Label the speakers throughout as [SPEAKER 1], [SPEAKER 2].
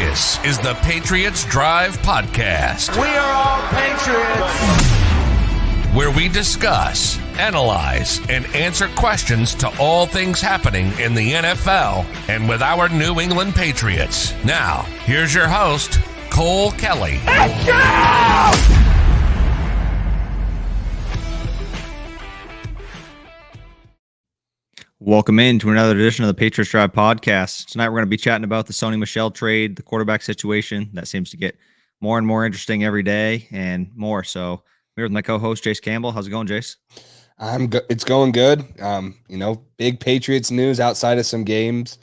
[SPEAKER 1] This is the Patriots Drive Podcast.
[SPEAKER 2] We are all Patriots.
[SPEAKER 1] Where we discuss, analyze, and answer questions to all things happening in the NFL and with our New England Patriots. Now, here's your host, Cole Kelly.
[SPEAKER 2] Let's go!
[SPEAKER 3] Welcome in to another edition of the Patriots Drive Podcast. Tonight we're going to be chatting about the Sony Michel trade, the quarterback situation that seems to get more and more interesting every day and more. So I'm here with my co-host Jace Campbell. How's it going, Jace?
[SPEAKER 4] It's going good. Big Patriots news outside of some games.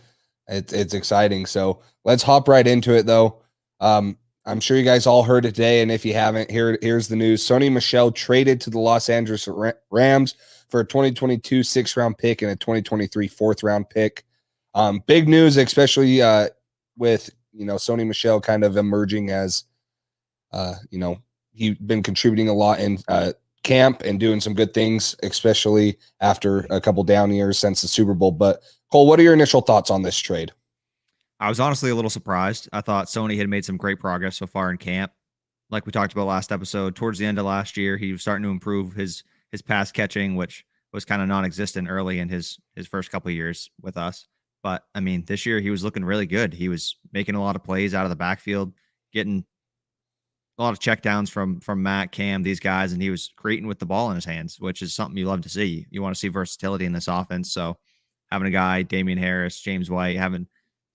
[SPEAKER 4] It's exciting. So let's hop right into it, though. I'm sure you guys all heard it today, and if you haven't, here's the news. Sony Michel traded to the Los Angeles Rams for a 2022 6th-round pick and a 2023 4th-round pick. Big news, especially with Sony Michel kind of emerging as he's been contributing a lot in camp and doing some good things, especially after a couple down years since the Super Bowl. But Cole, what are your initial thoughts on this trade?
[SPEAKER 3] I was honestly a little surprised. I thought Sony had made some great progress so far in camp. Like we talked about last episode, towards the end of last year, he was starting to improve his pass catching, which was kind of non-existent early in his first couple of years with us. But I mean, this year he was looking really good. He was making a lot of plays out of the backfield, getting a lot of checkdowns from Matt, Cam, these guys, and he was creating with the ball in his hands, which is something you love to see. You want to see versatility in this offense. So having a guy, Damian Harris, James White, having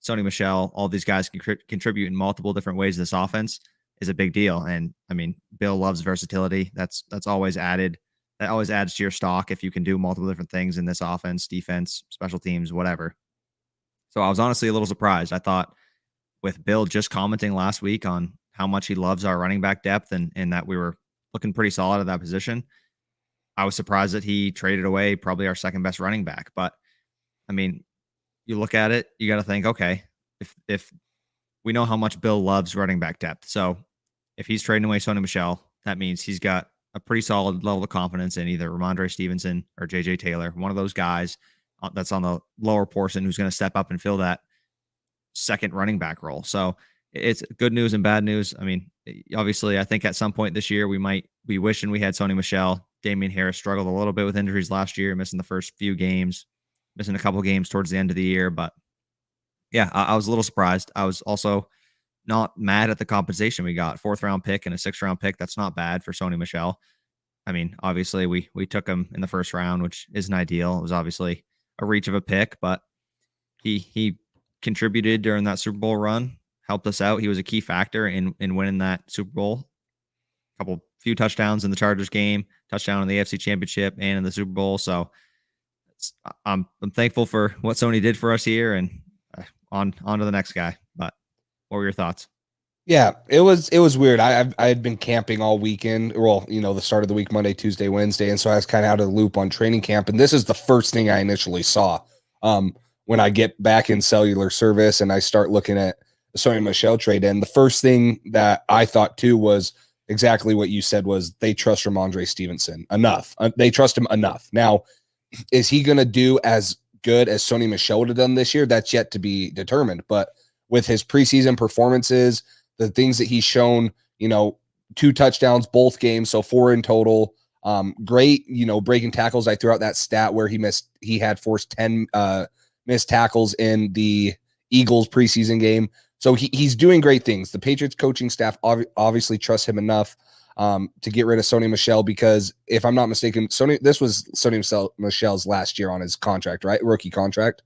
[SPEAKER 3] Sony Michel, all these guys contribute in multiple different ways to this offense is a big deal. And I mean, Bill loves versatility. That's always added. That always adds to your stock if you can do multiple different things in this offense, defense, special teams, whatever. So I was honestly a little surprised. I thought with Bill just commenting last week on how much he loves our running back depth and that we were looking pretty solid at that position, I was surprised that he traded away probably our second best running back. But I mean, you look at it, you got to think, okay, if we know how much Bill loves running back depth. So if he's trading away Sony Michel, that means he's got a pretty solid level of confidence in either Ramondre Stevenson or JJ Taylor, one of those guys that's on the lower portion who's going to step up and fill that second running back role. So it's good news and bad news. I mean, obviously, I think at some point this year, we might be wishing we had Sony Michel. Damian Harris struggled a little bit with injuries last year, missing the first few games, missing a couple games towards the end of the year. But yeah, I was a little surprised. I was also not mad at the compensation we got. 4th-round pick and a 6th-round pick. That's not bad for Sony Michel. I mean, obviously, we took him in the first round, which isn't ideal. It was obviously a reach of a pick, but he contributed during that Super Bowl run, helped us out. He was a key factor in winning that Super Bowl. Few touchdowns in the Chargers game, touchdown in the AFC Championship and in the Super Bowl. So I'm thankful for what Sony did for us here, and on to the next guy. But what were your thoughts?
[SPEAKER 4] Yeah, it was weird. I had been camping all weekend. Well, the start of the week, Monday, Tuesday, Wednesday, and so I was kind of out of the loop on training camp. And this is the first thing I initially saw when I get back in cellular service and I start looking at the Sony Michel trade. And the first thing that I thought too was exactly what you said, was they trust Ramondre Stevenson enough. They trust him enough. Now, is he going to do as good as Sony Michel would have done this year? That's yet to be determined. But with his preseason performances, the things that he's shown, 2 touchdowns, both games, so 4 in total. Great, breaking tackles. I threw out that stat where he had forced 10 missed tackles in the Eagles preseason game. So he's doing great things. The Patriots coaching staff obviously trusts him enough to get rid of Sony Michel, because if I'm not mistaken, this was Sony Michel's last year on his contract, right? Rookie contract.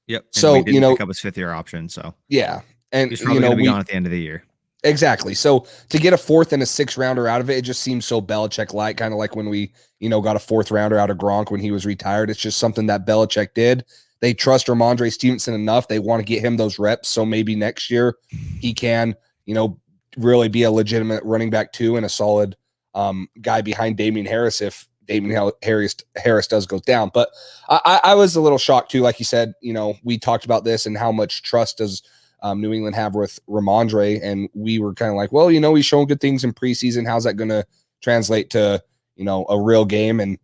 [SPEAKER 3] Yep. And
[SPEAKER 4] so,
[SPEAKER 3] we didn't pick up his 5th-year option. So
[SPEAKER 4] yeah. And
[SPEAKER 3] he's probably going to be gone at the end of the year.
[SPEAKER 4] Exactly. So to get a 4th and a 6th rounder out of it, it just seems so Belichick-like, kind of like when we, got a 4th rounder out of Gronk when he was retired. It's just something that Belichick did. They trust Ramondre Stevenson enough. They want to get him those reps. So maybe next year he can, really be a legitimate running back too, and a solid guy behind Damian Harris if Damian Harris does go down. But I was a little shocked too. Like you said, we talked about this and how much trust does New England have with Ramondre. And we were kind of like, well, he's showing good things in preseason. How's that going to translate to, a real game? And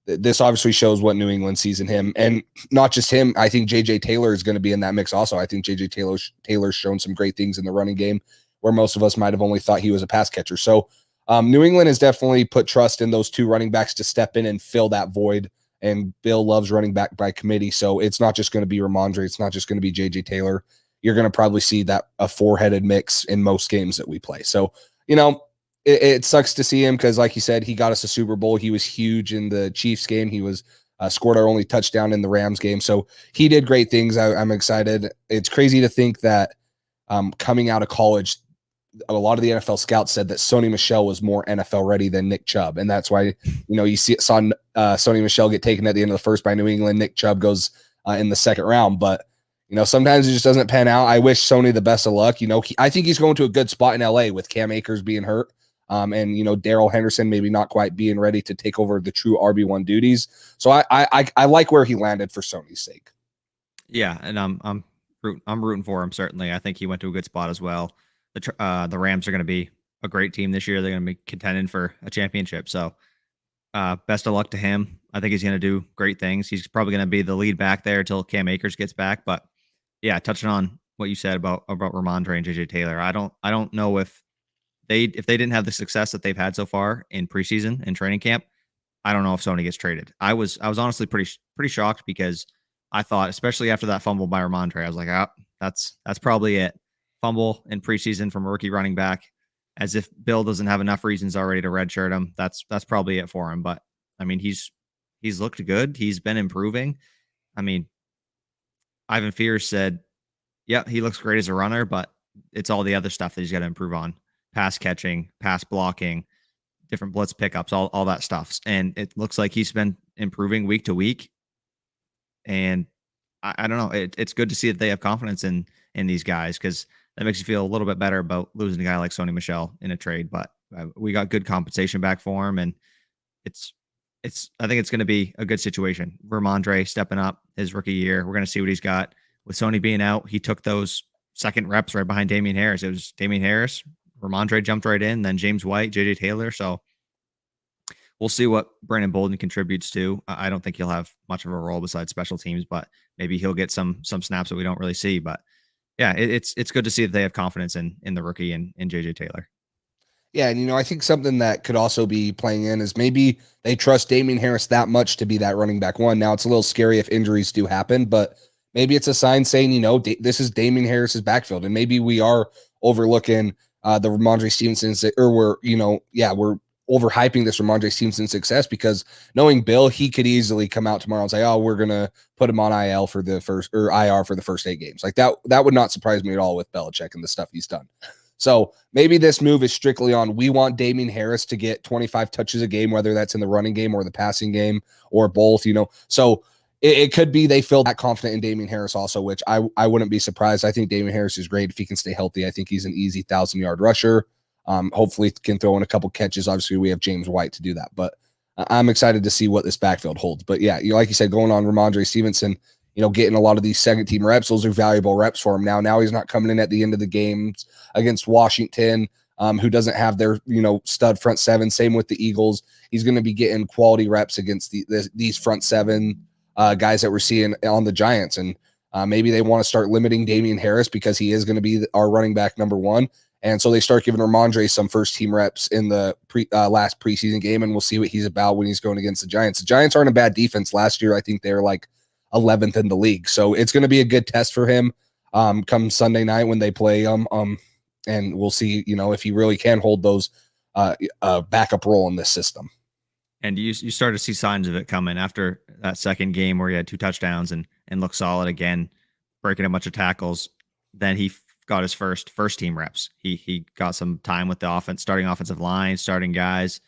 [SPEAKER 4] this obviously shows what New England sees in him, and not just him. I think JJ Taylor is going to be in that mix also. I think JJ Taylor's shown some great things in the running game where most of us might have only thought he was a pass catcher. So New England has definitely put trust in those two running backs to step in and fill that void. And Bill loves running back by committee. So it's not just going to be Ramondre. It's not just going to be JJ Taylor. You're going to probably see that a four-headed mix in most games that we play. So, it sucks to see him because, like you said, he got us a Super Bowl. He was huge in the Chiefs game. He was scored our only touchdown in the Rams game. So he did great things. I'm excited. It's crazy to think that coming out of college, a lot of the NFL scouts said that Sony Michel was more NFL ready than Nick Chubb. And that's why, you saw Sony Michel get taken at the end of the first by New England. Nick Chubb goes in the second round. But, sometimes it just doesn't pan out. I wish Sony the best of luck. I think he's going to a good spot in LA with Cam Akers being hurt. And Darrell Henderson maybe not quite being ready to take over the true RB1 duties. So I like where he landed for Sony's sake.
[SPEAKER 3] Yeah, and I'm rooting for him certainly. I think he went to a good spot as well. The Rams are going to be a great team this year. They're going to be contending for a championship. So best of luck to him. I think he's going to do great things. He's probably going to be the lead back there until Cam Akers gets back. But yeah, touching on what you said about Ramondre and JJ Taylor, I don't know if they didn't have the success that they've had so far in preseason and training camp. I don't know if Sony gets traded. I was honestly pretty shocked because I thought, especially after that fumble by Ramondre, I was like, that's probably it. Fumble in preseason from a rookie running back, as if Bill doesn't have enough reasons already to redshirt him. That's probably it for him. But I mean, he's looked good. He's been improving. I mean, Ivan Fears said, yeah, he looks great as a runner, but it's all the other stuff that he's got to improve on. Pass catching, pass blocking, different blitz pickups, all that stuff. And it looks like he's been improving week to week. And I don't know. It's good to see that they have confidence in these guys, because that makes you feel a little bit better about losing a guy like Sony Michel in a trade. But we got good compensation back for him, and I think it's going to be a good situation. Ramondre stepping up his rookie year. We're going to see what he's got. With Sony being out, he took those second reps right behind Damian Harris. It was Damian Harris, Ramondre jumped right in, then James White, JJ Taylor. So we'll see what Brandon Bolden contributes to. I don't think he'll have much of a role besides special teams, but maybe he'll get some snaps that we don't really see. But yeah, it's good to see that they have confidence in the rookie and in JJ Taylor.
[SPEAKER 4] Yeah, and I think something that could also be playing in is maybe they trust Damian Harris that much to be that running back one. Now, it's a little scary if injuries do happen, but maybe it's a sign saying, this is Damian Harris's backfield, and maybe we are overlooking the Ramondre Stevenson, or we're overhyping this Ramondre Stevenson success, because knowing Bill, he could easily come out tomorrow and say, oh, we're going to put him on IR for the first 8 games. Like that would not surprise me at all with Belichick and the stuff he's done. So maybe this move is strictly on, we want Damian Harris to get 25 touches a game, whether that's in the running game or the passing game or both, So it could be they feel that confident in Damian Harris also, which I wouldn't be surprised. I think Damian Harris is great if he can stay healthy. I think he's an easy 1,000-yard rusher. Hopefully can throw in a couple catches. Obviously, we have James White to do that, but I'm excited to see what this backfield holds. But yeah, like you said, going on Ramondre Stevenson, getting a lot of these second team reps, those are valuable reps for him. Now he's not coming in at the end of the games against Washington, who doesn't have their, stud front seven. Same with the Eagles. He's going to be getting quality reps against these front seven guys that we're seeing on the Giants. And maybe they want to start limiting Damian Harris because he is going to be our running back number one. And so they start giving Ramondre some first team reps in the last preseason game, and we'll see what he's about when he's going against the Giants. The Giants aren't a bad defense. Last year, I think they were like 11th in the league. So it's going to be a good test for him come Sunday night when they play and we'll see, if he really can hold those backup role in this system.
[SPEAKER 3] And you start to see signs of it coming after that second game where he had 2 touchdowns and looked solid again, breaking a bunch of tackles. Then he got his first team reps. He got some time with the starting offensive line, starting guys.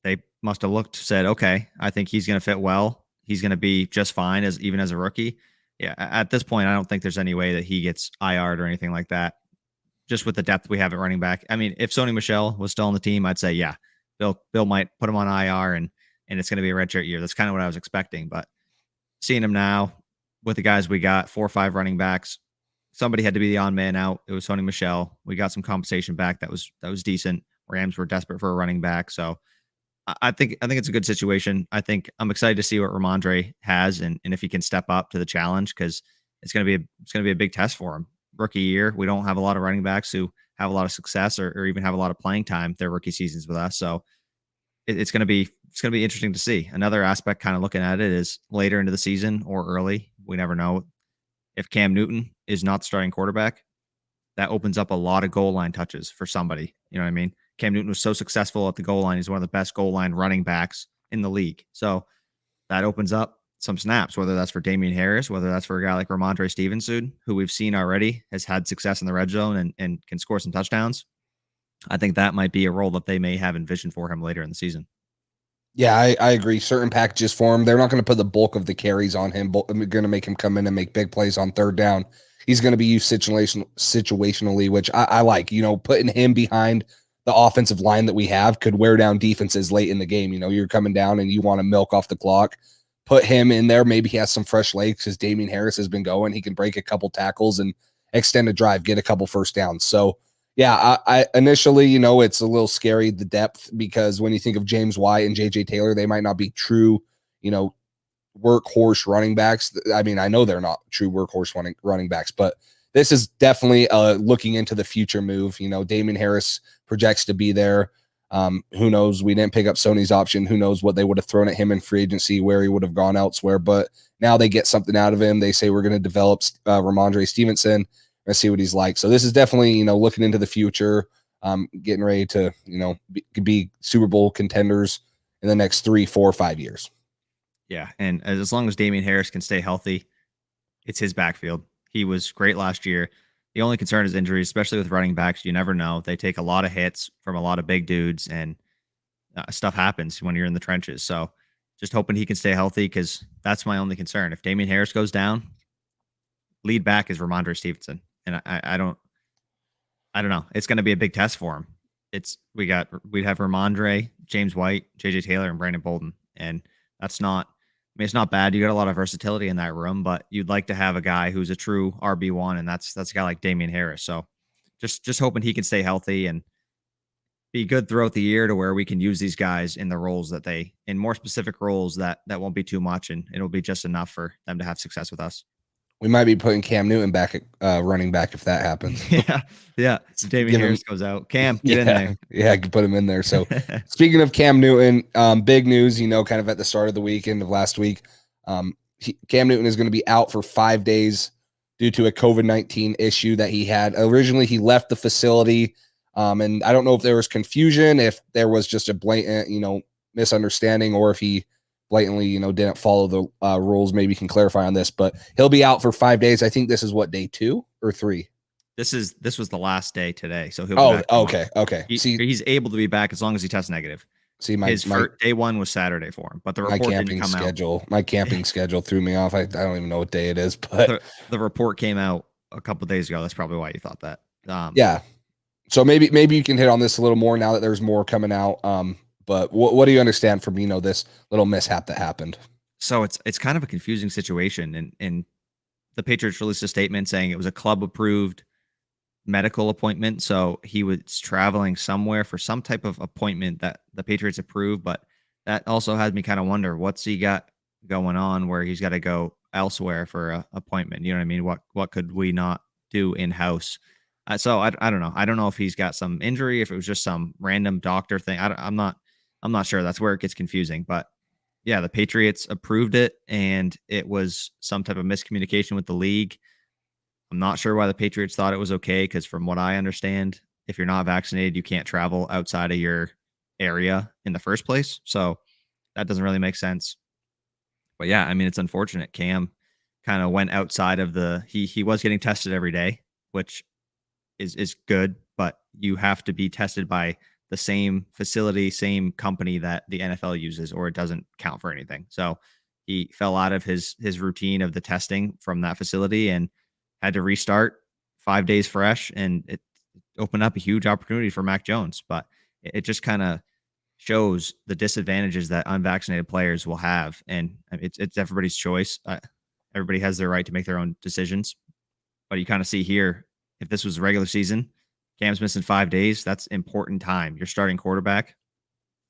[SPEAKER 3] They must have said, okay, I think he's going to fit well. He's going to be just fine even as a rookie. Yeah. At this point, I don't think there's any way that he gets IR'd or anything like that. Just with the depth we have at running back. I mean, if Sony Michel was still on the team, I'd say, yeah, Bill might put him on IR and it's going to be a redshirt year. That's kind of what I was expecting, but seeing him now with the guys we got, 4 or 5 running backs, somebody had to be the on man out. It was Sony Michel. We got some compensation back. That was decent. Rams were desperate for a running back. So I think it's a good situation. I think I'm excited to see what Ramondre has and if he can step up to the challenge, because it's gonna be a big test for him. Rookie year, we don't have a lot of running backs who have a lot of success or even have a lot of playing time their rookie seasons with us. So it's gonna be interesting to see. Another aspect, kind of looking at it, is later into the season or early. We never know if Cam Newton is not the starting quarterback. That opens up a lot of goal line touches for somebody. You know what I mean? Cam Newton was so successful at the goal line. He's one of the best goal line running backs in the league. So that opens up some snaps, whether that's for Damian Harris, whether that's for a guy like Ramondre Stevenson, who we've seen already has had success in the red zone and can score some touchdowns. I think that might be a role that they may have envisioned for him later in the season.
[SPEAKER 4] Yeah, I agree. Certain packages for him. They're not going to put the bulk of the carries on him, but they're going to make him come in and make big plays on third down. He's going to be used situationally, which I like. Putting him behind the offensive line that we have could wear down defenses late in the game. You're coming down and you want to milk off the clock. Put him in there. Maybe he has some fresh legs because Damian Harris has been going. He can break a couple tackles and extend a drive, get a couple first downs. So, yeah, I initially, it's a little scary, the depth, because when you think of James White and JJ Taylor, they might not be true, workhorse running backs. I mean, I know they're not true workhorse running backs, but this is definitely looking into the future move. Damian Harris projects to be there. Who knows? We didn't pick up Sony's option. Who knows what they would have thrown at him in free agency, where he would have gone elsewhere. But now they get something out of him. They say we're going to develop Ramondre Stevenson and see what he's like. So this is definitely, looking into the future, getting ready to, be Super Bowl contenders in the next 3, 4, 5 years.
[SPEAKER 3] Yeah. And as long as Damian Harris can stay healthy, it's his backfield. He was great last year. The only concern is injuries, especially with running backs. You never know. They take a lot of hits from a lot of big dudes, and stuff happens when you're in the trenches. So just hoping he can stay healthy, because that's my only concern. If Damian Harris goes down, lead back is Ramondre Stevenson. And I don't know. It's going to be a big test for him. We'd have Ramondre, James White, JJ Taylor, and Brandon Bolden. And that's not, it's not bad. You got a lot of versatility in that room, but you'd like to have a guy who's a true RB1, and that's a guy like Damian Harris. So just hoping he can stay healthy and be good throughout the year, to where we can use these guys in the roles in more specific roles that won't be too much, and it'll be just enough for them to have success with us.
[SPEAKER 4] We might be putting Cam Newton back at running back if that happens.
[SPEAKER 3] Yeah. Damian Harris goes out. Cam, get in there.
[SPEAKER 4] Yeah, I can put him in there. So speaking of Cam Newton, big news, kind of at the start of the weekend of last week, Cam Newton is going to be out for 5 days due to a COVID-19 issue that he had. Originally, he left the facility, and I don't know if there was confusion, if there was just a blatant, misunderstanding, or if he blatantly, didn't follow the rules. Maybe you can clarify on this, but he'll be out for 5 days. I think this is what, day 2 or 3?
[SPEAKER 3] This was the last day today. So he'll be back tomorrow.
[SPEAKER 4] Okay.
[SPEAKER 3] He's able to be back as long as he tests negative.
[SPEAKER 4] See,
[SPEAKER 3] his day 1 was Saturday for him, but the report didn't come out.
[SPEAKER 4] My camping schedule threw me off. I don't even know what day it is, but
[SPEAKER 3] the report came out a couple of days ago. That's probably why you thought that.
[SPEAKER 4] Yeah. So maybe you can hit on this a little more now that there's more coming out. But what do you understand from, this little mishap that happened?
[SPEAKER 3] So it's kind of a confusing situation. And the Patriots released a statement saying it was a club approved medical appointment. So he was traveling somewhere for some type of appointment that the Patriots approved. But that also had me kind of wonder, what's he got going on where he's got to go elsewhere for an appointment? You know what I mean? What could we not do in-house? So I don't know. I don't know if he's got some injury, if it was just some random doctor thing. I'm not sure. That's where it gets confusing. But yeah, the Patriots approved it, and it was some type of miscommunication with the league. I'm not sure why the Patriots thought it was okay, because from what I understand, if you're not vaccinated, you can't travel outside of your area in the first place. So that doesn't really make sense. But yeah, I mean, it's unfortunate. Cam kind of went outside of he was getting tested every day, which is good, but you have to be tested by the same facility, same company that the NFL uses, or it doesn't count for anything. So he fell out of his routine of the testing from that facility and had to restart 5 days fresh, and it opened up a huge opportunity for Mac Jones. But it just kind of shows the disadvantages that unvaccinated players will have. And it's everybody's choice. Everybody has their right to make their own decisions. But you kind of see here, if this was the regular season, Cam's missing 5 days. That's important time. You're starting quarterback.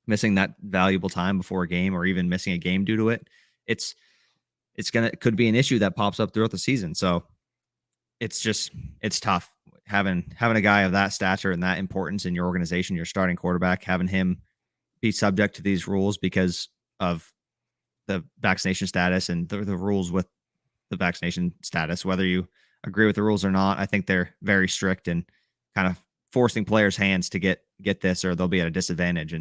[SPEAKER 3] missing that valuable time before a game or even missing a game due to it, it could be an issue that pops up throughout the season. So it's tough having a guy of that stature and that importance in your organization, your starting quarterback, having him be subject to these rules because of the vaccination status and the rules with the vaccination status, whether you agree with the rules or not. I think they're very strict and kind of forcing players' hands to get this, or they'll be at a disadvantage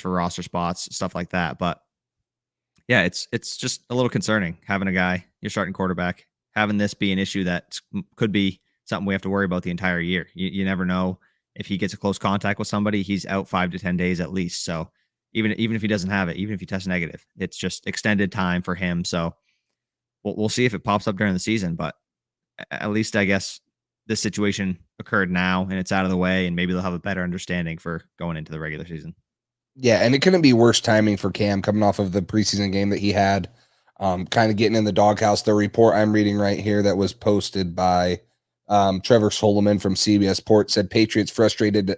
[SPEAKER 3] for roster spots, stuff like that. But yeah, it's just a little concerning having a guy, your starting quarterback, having this be an issue that could be something we have to worry about the entire year. You never know if he gets a close contact with somebody, he's out 5 to 10 days at least. So even if he doesn't have it, even if he tests negative, it's just extended time for him. So we'll see if it pops up during the season, but at least I guess this situation occurred now and it's out of the way, and maybe they'll have a better understanding for going into the regular season.
[SPEAKER 4] Yeah, and it couldn't be worse timing for Cam coming off of the preseason game that he had, kind of getting in the doghouse. The report I'm reading right here that was posted by Trevor Solomon from CBS Sports said Patriots frustrated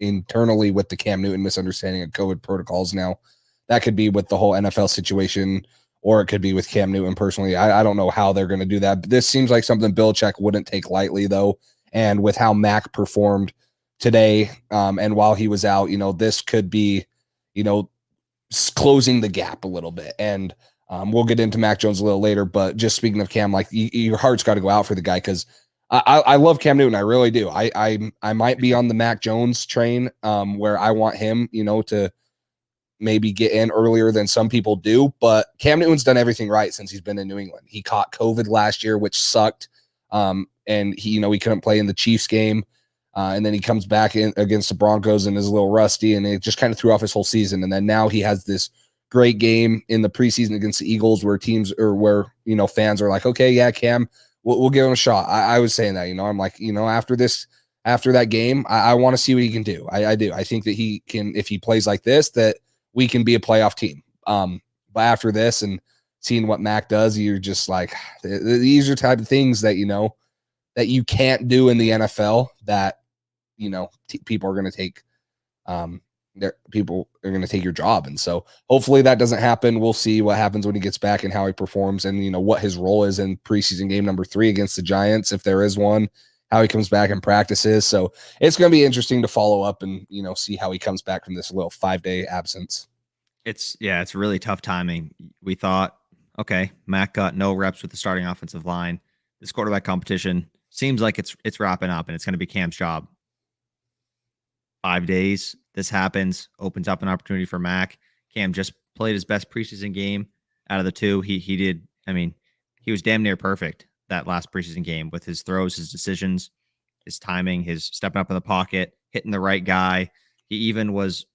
[SPEAKER 4] internally with the Cam Newton misunderstanding of COVID protocols. Now, that could be with the whole NFL situation, or it could be with Cam Newton personally. I don't know how they're going to do that. But this seems like something Belichick wouldn't take lightly, though. And with how Mac performed today, and while he was out, this could be, closing the gap a little bit. And we'll get into Mac Jones a little later. But just speaking of Cam, like your heart's got to go out for the guy, because I love Cam Newton. I really do. I might be on the Mac Jones train, where I want him, to maybe get in earlier than some people do. But Cam Newton's done everything right since he's been in New England. He caught COVID last year, which sucked. And he couldn't play in the Chiefs game. And then he comes back in against the Broncos and is a little rusty, and it just kind of threw off his whole season. And then now he has this great game in the preseason against the Eagles, where fans are like, okay, yeah, Cam, we'll give him a shot. I was saying that, I'm like, after that game, I want to see what he can do. I do. I think that he can, if he plays like this, that we can be a playoff team. But after this and seeing what Mac does, you're just like, these are type of things that, that you can't do in the NFL, that, people are going to take, people are going to take your job. And so hopefully that doesn't happen. We'll see what happens when he gets back and how he performs, and, what his role is in preseason game number 3 against the Giants, if there is one, how he comes back and practices. So it's going to be interesting to follow up and, see how he comes back from this little 5-day absence.
[SPEAKER 3] It's really tough timing. We thought, okay, Mac got no reps with the starting offensive line. This quarterback competition seems like it's wrapping up and it's going to be Cam's job. 5 days, this happens, opens up an opportunity for Mac. Cam just played his best preseason game out of the two. He did. I mean, he was damn near perfect that last preseason game with his throws, his decisions, his timing, his stepping up in the pocket, hitting the right guy. He even was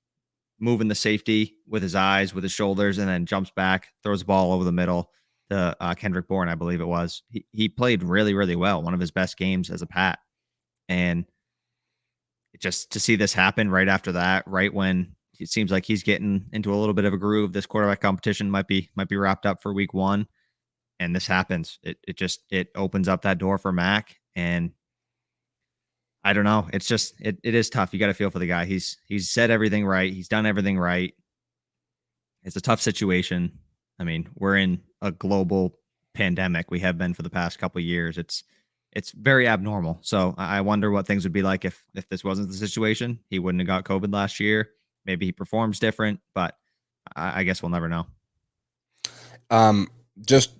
[SPEAKER 3] moving the safety with his eyes, with his shoulders, and then jumps back, throws the ball over the middle to Kendrick Bourne, I believe it was. He played really, really well. One of his best games as a Pat. And just to see this happen right after that, right when it seems like he's getting into a little bit of a groove, this quarterback competition might be wrapped up for week 1, and this happens. It opens up that door for Mac, and I don't know. It's just it is tough. You got to feel for the guy. He's said everything right. He's done everything right. It's a tough situation. I mean, we're in a global pandemic. We have been for the past couple of years. It's very abnormal. So I wonder what things would be like if this wasn't the situation. He wouldn't have got COVID last year. Maybe he performs different, but I guess we'll never know.
[SPEAKER 4] Just,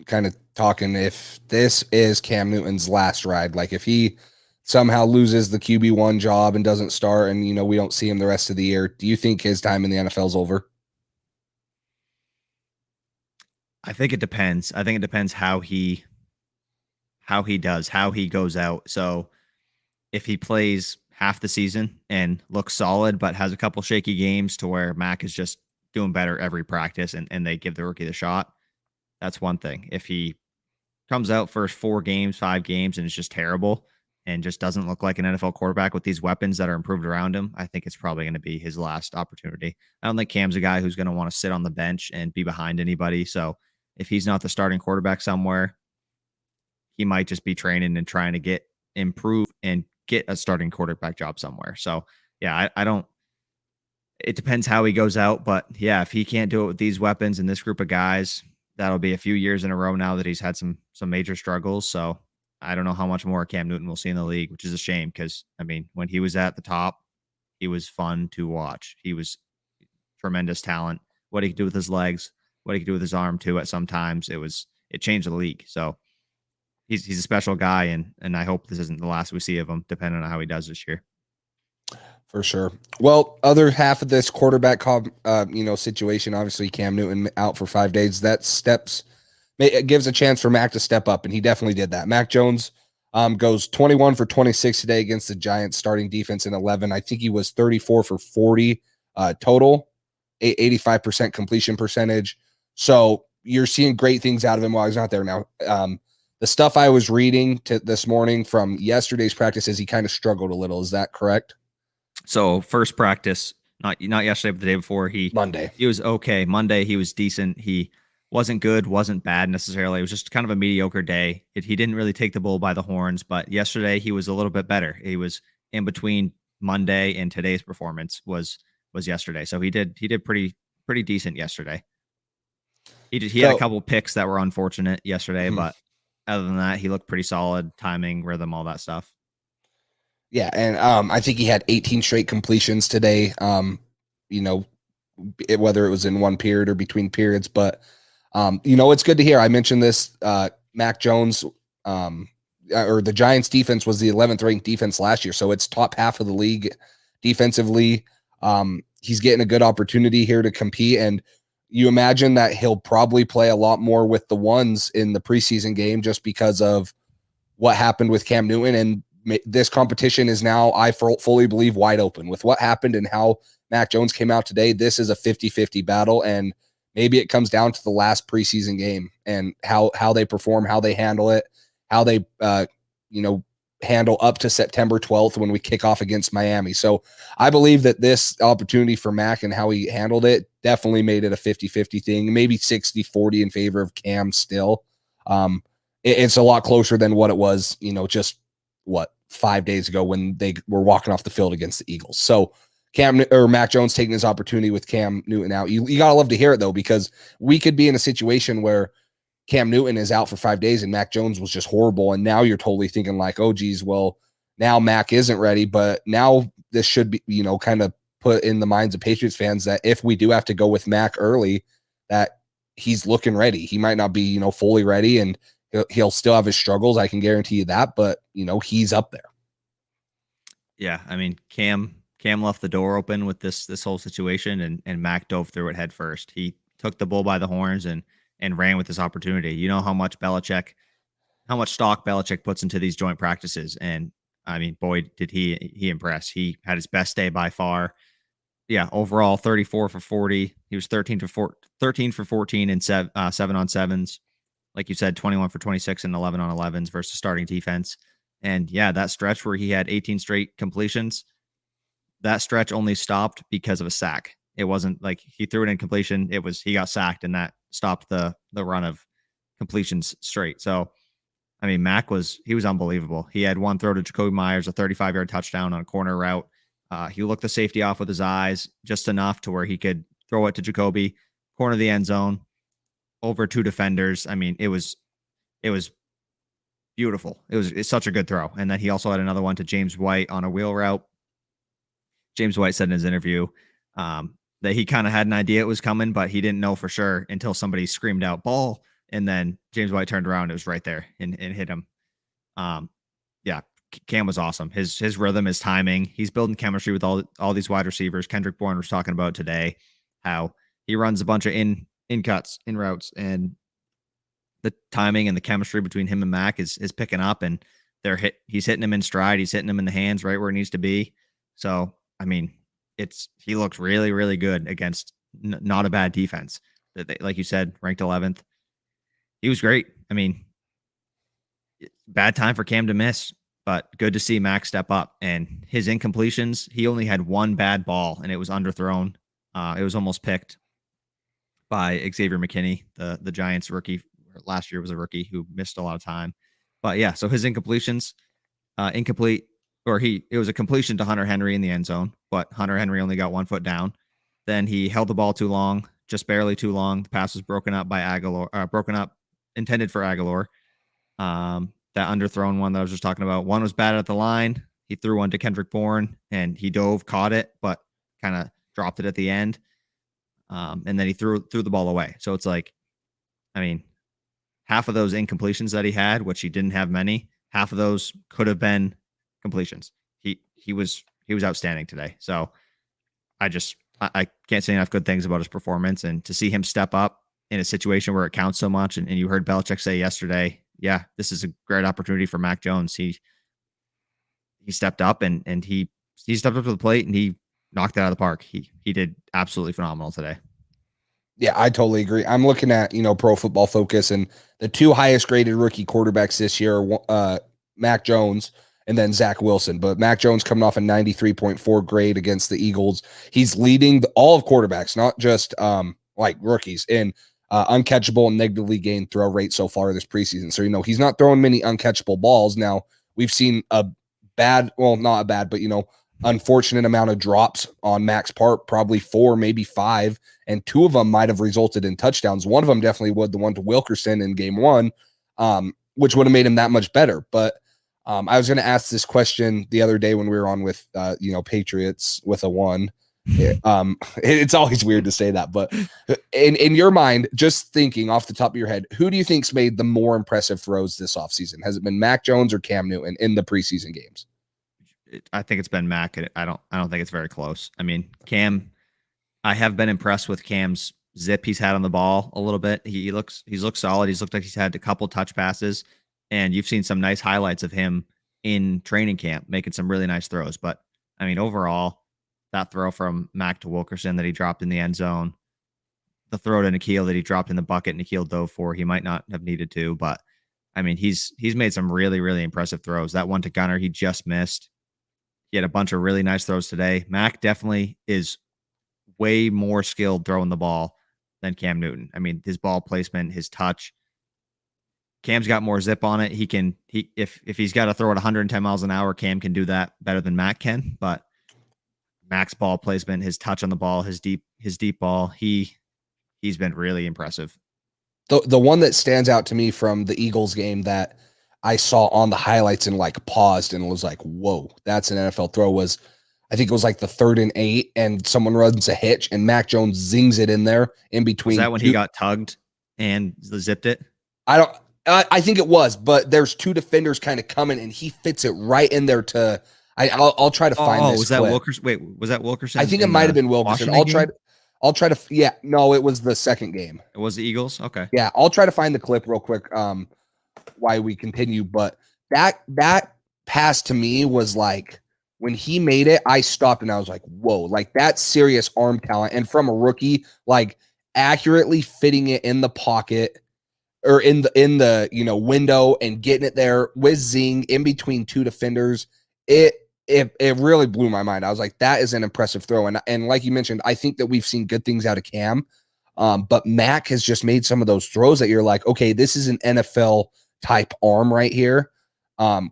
[SPEAKER 4] kind of talking, if this is Cam Newton's last ride, like if he somehow loses the QB1 job and doesn't start and, we don't see him the rest of the year, do you think his time in the NFL is over?
[SPEAKER 3] I think it depends. I think it depends how he goes out. So if he plays half the season and looks solid, but has a couple shaky games to where Mac is just doing better every practice and they give the rookie the shot, that's one thing. If he comes out for 4 games, 5 games, and it's just terrible and just doesn't look like an NFL quarterback with these weapons that are improved around him, I think it's probably going to be his last opportunity. I don't think Cam's a guy who's going to want to sit on the bench and be behind anybody. So if he's not the starting quarterback somewhere, he might just be training and trying to improve and get a starting quarterback job somewhere. So yeah, I don't it depends how he goes out. But yeah, if he can't do it with these weapons and this group of guys, that'll be a few years in a row now that he's had some major struggles. So I don't know how much more Cam Newton will see in the league, which is a shame because I mean, when he was at the top, he was fun to watch. He was tremendous talent. What he could do with his legs, what he could do with his arm too. At sometimes it changed the league. So he's a special guy, and I hope this isn't the last we see of him, depending on how he does this year.
[SPEAKER 4] For sure. Well, other half of this quarterback, situation, obviously Cam Newton out for 5 days. It gives a chance for Mac to step up, and he definitely did that. Mac Jones goes 21 for 26 today against the Giants starting defense in 11. I think he was 34 for 40 total, 85% completion percentage. So you're seeing great things out of him while he's not there now. The stuff I was reading this morning from yesterday's practice is he kind of struggled a little. Is that correct?
[SPEAKER 3] So first practice, not yesterday, but the day before,
[SPEAKER 4] Monday.
[SPEAKER 3] He was okay. Monday, he was decent. He wasn't good, wasn't bad necessarily. It was just kind of a mediocre day. He didn't really take the bull by the horns, but yesterday he was a little bit better. He was in between Monday and today's performance was yesterday. So he did pretty decent yesterday. He had a couple picks that were unfortunate yesterday, but other than that, he looked pretty solid, timing, rhythm, all that stuff.
[SPEAKER 4] Yeah, and I think he had 18 straight completions today, whether it was in one period or between periods. But, it's good to hear. I mentioned this, Mac Jones, or the Giants defense was the 11th ranked defense last year. So it's top half of the league defensively. He's getting a good opportunity here to compete. And you imagine that he'll probably play a lot more with the ones in the preseason game just because of what happened with Cam Newton. And this competition is now, I fully believe, wide open with what happened and how Mac Jones came out today. This is a 50-50 battle, and maybe it comes down to the last preseason game and how they perform, how they handle it, how they handle up to September 12th when we kick off against Miami. So I believe that this opportunity for Mac and how he handled it definitely made it a 50-50 thing, maybe 60-40 in favor of Cam still. It's a lot closer than what it was, just 5 days ago when they were walking off the field against the Eagles. So Mac Jones taking his opportunity with Cam Newton out. You gotta love to hear it though, because we could be in a situation where Cam Newton is out for 5 days and Mac Jones was just horrible. And now you're totally thinking like, oh geez, well now Mac isn't ready, but now this should be, kind of put in the minds of Patriots fans that if we do have to go with Mac early, that he's looking ready. He might not be, fully ready, and he'll still have his struggles. I can guarantee you that, but he's up there.
[SPEAKER 3] Yeah. I mean, Cam left the door open with this whole situation, and Mac dove through it head first. He took the bull by the horns and ran with this opportunity. You know how much stock Belichick puts into these joint practices. And I mean, boy, did he impress. He had his best day by far. Yeah. Overall 34 for 40. He was 13 for 14 and 7 on 7s. Like you said, 21 for 26 and 11 on 11s versus starting defense. And yeah, that stretch where he had 18 straight completions, that stretch only stopped because of a sack. It wasn't like he threw an incompletion. It was, he got sacked, and that stopped the run of completions straight. So, I mean, he was unbelievable. He had one throw to Jacoby Myers, a 35-yard touchdown on a corner route. He looked the safety off with his eyes just enough to where he could throw it to Jacoby, corner of the end zone, over 2 defenders. I mean, it was beautiful. It's such a good throw. And then he also had another one to James White on a wheel route. James White said in his interview that he kind of had an idea it was coming, but he didn't know for sure until somebody screamed out ball. And then James White turned around. It was right there and hit him. Yeah, Cam was awesome. His rhythm, his timing. He's building chemistry with all these wide receivers. Kendrick Bourne was talking about today how he runs a bunch of in cuts, in routes, and the timing and the chemistry between him and Mac is picking up, and he's hitting him in stride. He's hitting him in the hands right where it needs to be. So, I mean, he looked really, really good against not a bad defense. Like you said, ranked 11th. He was great. I mean, bad time for Cam to miss, but good to see Mac step up. And his incompletions, he only had one bad ball, and it was underthrown. It was almost picked by Xavier McKinney, the Giants rookie. Last year was a rookie who missed a lot of time. But yeah, so his incompletions, incomplete, or it was a completion to Hunter Henry in the end zone, but Hunter Henry only got 1 foot down. then he held the ball too long, just barely too long. The pass was broken up by Aguilar, intended for Aguilar. That underthrown one that I was just talking about. One was bad at the line. He threw one to Kendrick Bourne, and he dove, caught it, but kind of dropped it at the end. And then he threw the ball away. So it's like, I mean, half of those incompletions that he had, which he didn't have many, half of those could have been completions. He was outstanding today. So I can't say enough good things about his performance, and to see him step up in a situation where it counts so much. And you heard Belichick say yesterday, yeah, this is a great opportunity for Mac Jones. He stepped up and he stepped up to the plate and he knocked it out of the park. He did absolutely phenomenal today.
[SPEAKER 4] Yeah, I totally agree. I'm looking at, Pro Football Focus, and the two highest graded rookie quarterbacks this year are Mac Jones and then Zach Wilson. But Mac Jones coming off a 93.4 grade against the Eagles. He's leading all of quarterbacks, not just like rookies, in uncatchable and negatively gained throw rate so far this preseason. So, he's not throwing many uncatchable balls. Now, we've seen not a bad, but, unfortunate amount of drops on Mac's part, probably 4, maybe 5, and 2 of them might have resulted in touchdowns. One of them definitely would, the one to Wilkerson in game 1, which would have made him that much better. But I was going to ask this question the other day when we were on with, Patriots with a 1. It's always weird to say that, but in your mind, just thinking off the top of your head, who do you think's made the more impressive throws this offseason? Has it been Mac Jones or Cam Newton in the preseason games?
[SPEAKER 3] I think it's been Mac. I don't think it's very close. I mean, Cam, I have been impressed with Cam's zip he's had on the ball a little bit. He's looked solid. He's looked like he's had a couple touch passes, and you've seen some nice highlights of him in training camp making some really nice throws. But I mean, overall, that throw from Mac to Wilkerson that he dropped in the end zone, the throw to N'Keal that he dropped in the bucket, N'Keal dove for, he might not have needed to, but I mean, he's made some really, really impressive throws. That one to Gunner, he just missed. He had a bunch of really nice throws today. Mac definitely is way more skilled throwing the ball than Cam Newton. I mean, his ball placement, his touch. Cam's got more zip on it. If he's got to throw it 110 miles an hour, Cam can do that better than Mac can. But Mac's ball placement, his touch on the ball, his deep ball, he's been really impressive.
[SPEAKER 4] The one that stands out to me from the Eagles game that I saw on the highlights and paused and was like, whoa, that's an NFL throw, was I think it was like the 3rd and 8 and someone runs a hitch and Mac Jones zings it in there in between.
[SPEAKER 3] Was that when he got tugged and zipped it?
[SPEAKER 4] I think it was, but there's 2 defenders kind of coming and he fits it right in there to, I'll try to find this.
[SPEAKER 3] Was that Wilkerson? Wait, was that Wilkerson?
[SPEAKER 4] I think it might've been Wilkerson. I'll try to, yeah, no, it was the second game.
[SPEAKER 3] It was the Eagles. Okay.
[SPEAKER 4] Yeah. I'll try to find the clip real quick. Why we continue, but that pass to me was like, when he made it, I stopped and I was like, whoa, like that's serious arm talent. And from a rookie, like accurately fitting it in the pocket or in the window and getting it there with zing in between 2 defenders, it really blew my mind. I was like, that is an impressive throw. And like you mentioned, I think that we've seen good things out of Cam. But Mac has just made some of those throws that you're like, okay, this is an NFL type arm right here.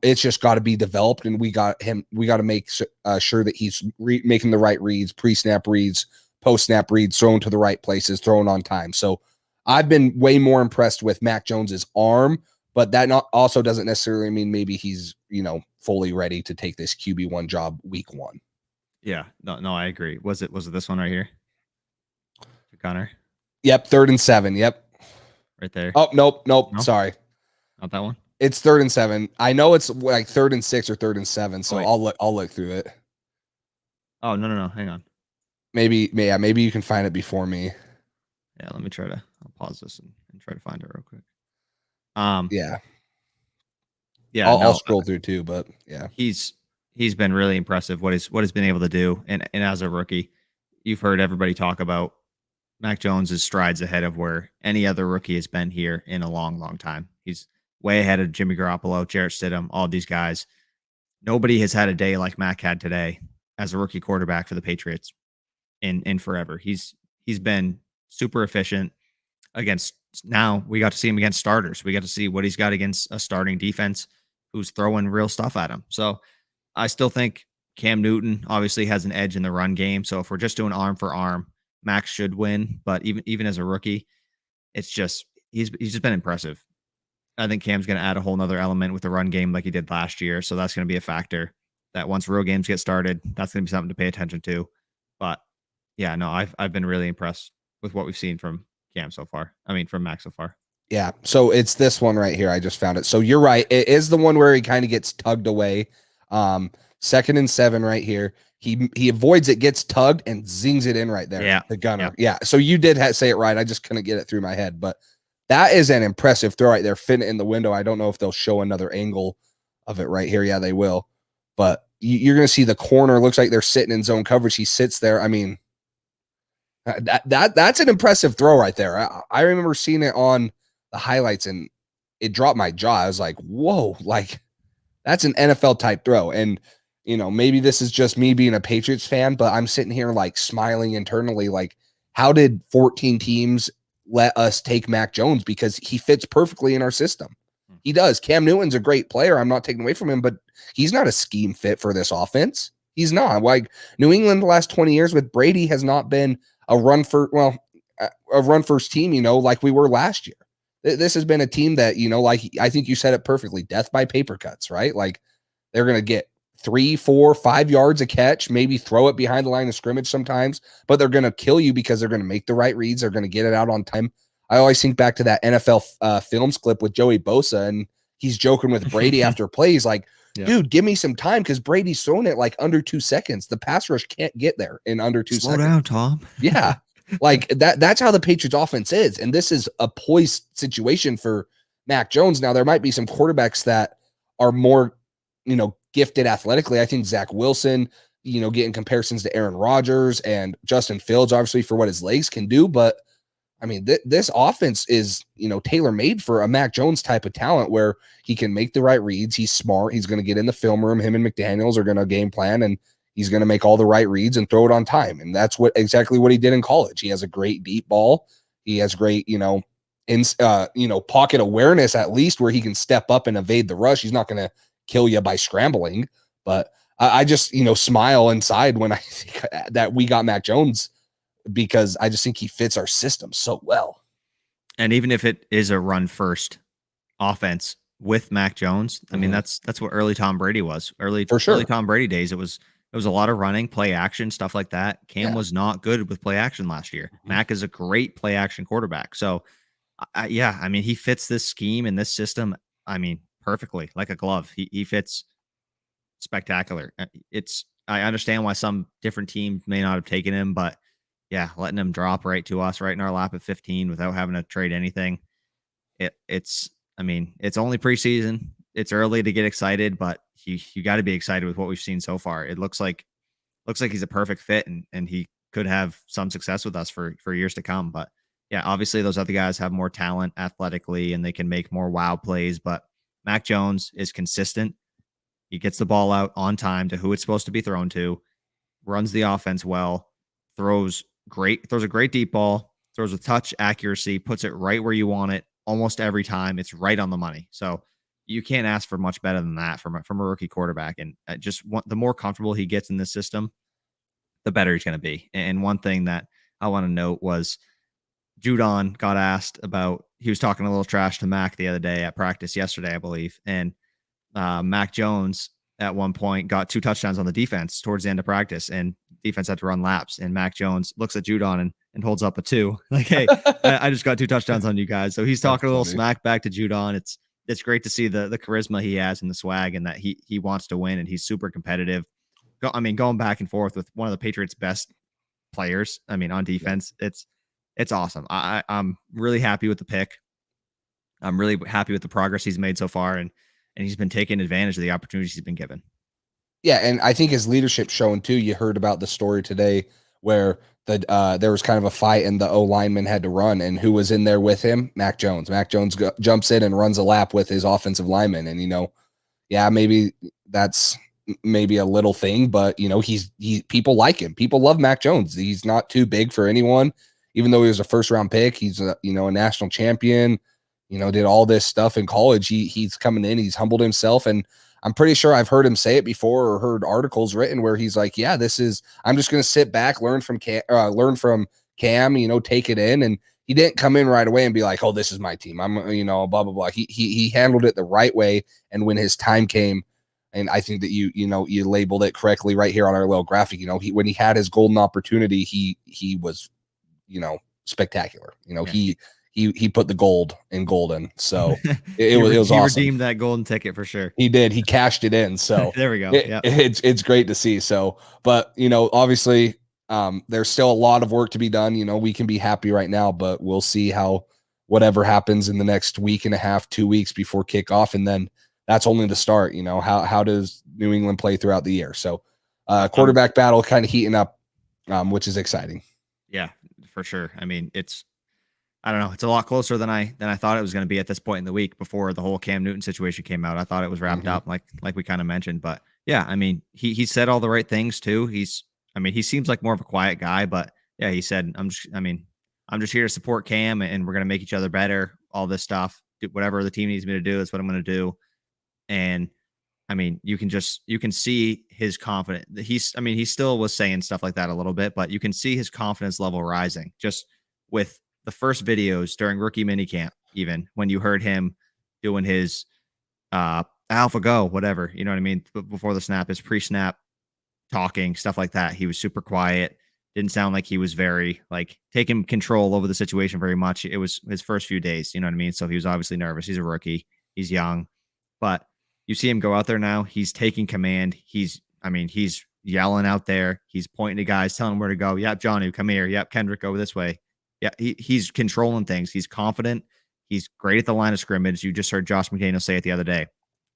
[SPEAKER 4] It's just got to be developed, and we got to make sure that he's making the right reads, pre-snap reads, post-snap reads, thrown to the right places, thrown on time. So I've been way more impressed with Mac Jones's arm, but that also doesn't necessarily mean maybe he's, fully ready to take this QB1 job week 1.
[SPEAKER 3] Yeah, no, I agree. Was it this one right here? To Gunner?
[SPEAKER 4] Yep. 3rd and 7. Yep.
[SPEAKER 3] Right there.
[SPEAKER 4] Oh, nope.
[SPEAKER 3] No?
[SPEAKER 4] Sorry.
[SPEAKER 3] Not that one.
[SPEAKER 4] It's 3rd and 7. I know it's like 3rd and 6 or 3rd and 7. So I'll look through it.
[SPEAKER 3] Oh, no. Hang on.
[SPEAKER 4] Maybe you can find it before me.
[SPEAKER 3] Yeah. Let me I'll pause this and try to find it real quick.
[SPEAKER 4] Yeah. I'll scroll through too, but yeah,
[SPEAKER 3] he's been really impressive. What he's been able to do. And as a rookie, you've heard everybody talk about Mac Jones' strides ahead of where any other rookie has been here in a long, long time. He's way ahead of Jimmy Garoppolo, Jarrett Stidham, all these guys. Nobody has had a day like Mac had today as a rookie quarterback for the Patriots in forever. He's been super efficient against. Now we got to see him against starters. We got to see what he's got against a starting defense who's throwing real stuff at him. So I still think Cam Newton obviously has an edge in the run game. So if we're just doing arm for arm, Max should win, but even as a rookie, it's just he's just been impressive. I think Cam's going to add a whole nother element with the run game like he did last year, so that's going to be a factor. That once real games get started, that's going to be something to pay attention to. But yeah, no, I've been really impressed with what we've seen from Cam so far. I mean, from Max so far.
[SPEAKER 4] Yeah. So it's this one right here. I just found it. So you're right. It is the one where he kind of gets tugged away. 2nd and 7 right here. He avoids it, gets tugged, and zings it in right there.
[SPEAKER 3] Yeah.
[SPEAKER 4] The gunner. Yeah. So you did say it right. I just couldn't get it through my head. But that is an impressive throw right there. Fitting it in the window. I don't know if they'll show another angle of it right here. Yeah, they will. But you're going to see the corner. Looks like they're sitting in zone coverage. He sits there. I mean, that's an impressive throw right there. I remember seeing it on the highlights and it dropped my jaw. I was like, whoa, like that's an NFL type throw. And, maybe this is just me being a Patriots fan, but I'm sitting here like smiling internally. Like, how did 14 teams let us take Mac Jones? Because he fits perfectly in our system. He does. Cam Newton's a great player. I'm not taking away from him, but he's not a scheme fit for this offense. He's not. Like New England the last 20 years with Brady has not been a run first team, like we were last year. This has been a team that, like I think you said it perfectly, death by paper cuts, right? Like they're going to get 3, 4, 5 yards a catch, maybe throw it behind the line of scrimmage sometimes, but they're going to kill you because they're going to make the right reads. They're going to get it out on time. I always think back to that NFL films clip with Joey Bosa, and he's joking with Brady after plays like, dude, give me some time because Brady's thrown it like under 2 seconds. The pass rush can't get there in under 2 seconds.
[SPEAKER 3] Slow down, Tom.
[SPEAKER 4] Yeah. Like that's how the Patriots offense is. And this is a poised situation for Mac Jones. Now there might be some quarterbacks that are more, gifted athletically. I think Zach Wilson, getting comparisons to Aaron Rodgers and Justin Fields, obviously for what his legs can do. But I mean, this offense is, tailor-made for a Mac Jones type of talent where he can make the right reads. He's smart. He's going to get in the film room. Him and McDaniels are going to game plan, and he's going to make all the right reads and throw it on time. And that's exactly what he did in college. He has a great deep ball. He has great, pocket awareness at least where he can step up and evade the rush. He's not going to kill you by scrambling. But I just, smile inside when I think that we got Mac Jones, because I just think he fits our system so well.
[SPEAKER 3] And even if it is a run first offense with Mac Jones, I mean, that's what early Tom Brady was. Early Tom Brady days, it was a lot of running, play action, stuff like that. Cam was not good with play action last year. Mac is a great play action quarterback. So I mean, he fits this scheme and this system, I mean, perfectly, like a glove. He fits spectacular. I understand why some different teams may not have taken him, but yeah, letting him drop right to us, right in our lap at 15 without having to trade anything. It's only preseason. It's early to get excited, but you got to be excited with what we've seen so far. It looks like he's a perfect fit, and he could have some success with us for years to come. But yeah, obviously those other guys have more talent athletically and they can make more wow plays, but Mac Jones is consistent. He gets the ball out on time to who it's supposed to be thrown to, runs the offense well, throws a great deep ball, throws with touch accuracy, puts it right where you want it almost every time. It's right on the money. So you can't ask for much better than that from a rookie quarterback. And the more comfortable he gets in this system, the better he's going to be. And one thing that I want to note was Judon got asked about, he was talking a little trash to Mac the other day at practice yesterday, I believe. And Mac Jones at one point got 2 touchdowns on the defense towards the end of practice, and defense had to run laps. And Mac Jones looks at Judon and holds up a 2, like, hey, I just got 2 touchdowns on you guys. So he's talking a little smack back to Judon. It's great to see the charisma he has and the swag, and that he wants to win, and he's super competitive. Going back and forth with one of the Patriots' best players. I mean, on defense, it's awesome. I'm really happy with the pick. I'm really happy with the progress he's made so far, and he's been taking advantage of the opportunities he's been given.
[SPEAKER 4] Yeah, and I think his leadership showing too. You heard about the story today where there was kind of a fight and the O lineman had to run, and who was in there with him? Mac Jones. Mac Jones jumps in and runs a lap with his offensive lineman, and maybe that's maybe a little thing, but people like him. People love Mac Jones. He's not too big for anyone, even though he was a first round pick. He's a national champion. Did all this stuff in college. He's coming in. He's humbled himself, and I'm pretty sure I've heard him say it before or heard articles written where he's like, yeah, I'm just going to sit back, learn from Cam, take it in. And he didn't come in right away and be like, oh, this is my team. I'm, blah, blah, blah. He handled it the right way. And when his time came, and I think that you labeled it correctly right here on our little graphic, when he had his golden opportunity, he was, spectacular.
[SPEAKER 3] Yeah.
[SPEAKER 4] He put the gold in golden. So it was
[SPEAKER 3] he
[SPEAKER 4] awesome.
[SPEAKER 3] Redeemed that golden ticket for sure.
[SPEAKER 4] He did. He cashed it in. So
[SPEAKER 3] there we go.
[SPEAKER 4] It's great to see. So, but obviously, there's still a lot of work to be done. We can be happy right now, but we'll see how whatever happens in the next week and a half, 2 weeks before kickoff, and then that's only the start. How does New England play throughout the year? So, quarterback battle kind of heating up, which is exciting.
[SPEAKER 3] Yeah, for sure. I mean, I don't know. It's a lot closer than I thought it was going to be at this point in the week before the whole Cam Newton situation came out. I thought it was wrapped up like we kind of mentioned, but yeah, I mean, he said all the right things too. He seems like more of a quiet guy, but yeah, he said, I'm just here to support Cam and we're going to make each other better. All this stuff, whatever the team needs me to do, that's what I'm going to do. And I mean, you can see his confidence. He still was saying stuff like that a little bit, but you can see his confidence level rising just with the first videos during rookie minicamp, even when you heard him doing his alpha go, whatever, you know what I mean? Before the snap, his pre-snap talking, stuff like that. He was super quiet. Didn't sound like he was very taking control over the situation very much. It was his first few days, you know what I mean? So he was obviously nervous. He's a rookie. He's young, but you see him go out there now. He's taking command. He's yelling out there. He's pointing to guys, telling them where to go. Yep, Johnny, come here. Yep, Kendrick, go this way. Yeah, he's controlling things. He's confident. He's great at the line of scrimmage. You just heard Josh McDaniels say it the other day.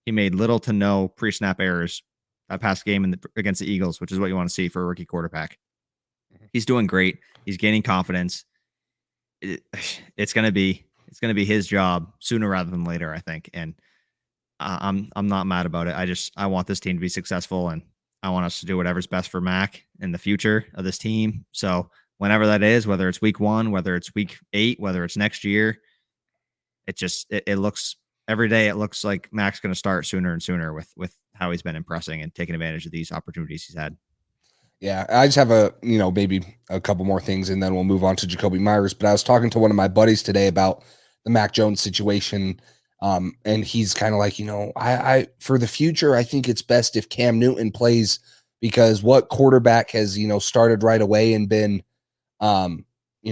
[SPEAKER 3] He made little to no pre-snap errors that past game against the Eagles, which is what you want to see for a rookie quarterback. He's doing great. He's gaining confidence. It's gonna be his job sooner rather than later, I think. And I'm not mad about it. I want this team to be successful, and I want us to do whatever's best for Mac in the future of this team. So whenever that is, whether it's week 1, whether it's week 8, whether it's next year, it looks every day. It looks like Mac's going to start sooner and sooner with how he's been impressing and taking advantage of these opportunities he's had.
[SPEAKER 4] Yeah, I just have maybe a couple more things, and then we'll move on to Jacoby Myers. But I was talking to one of my buddies today about the Mac Jones situation, and he's kind of like, I for the future, I think it's best if Cam Newton plays, because what quarterback has started right away and been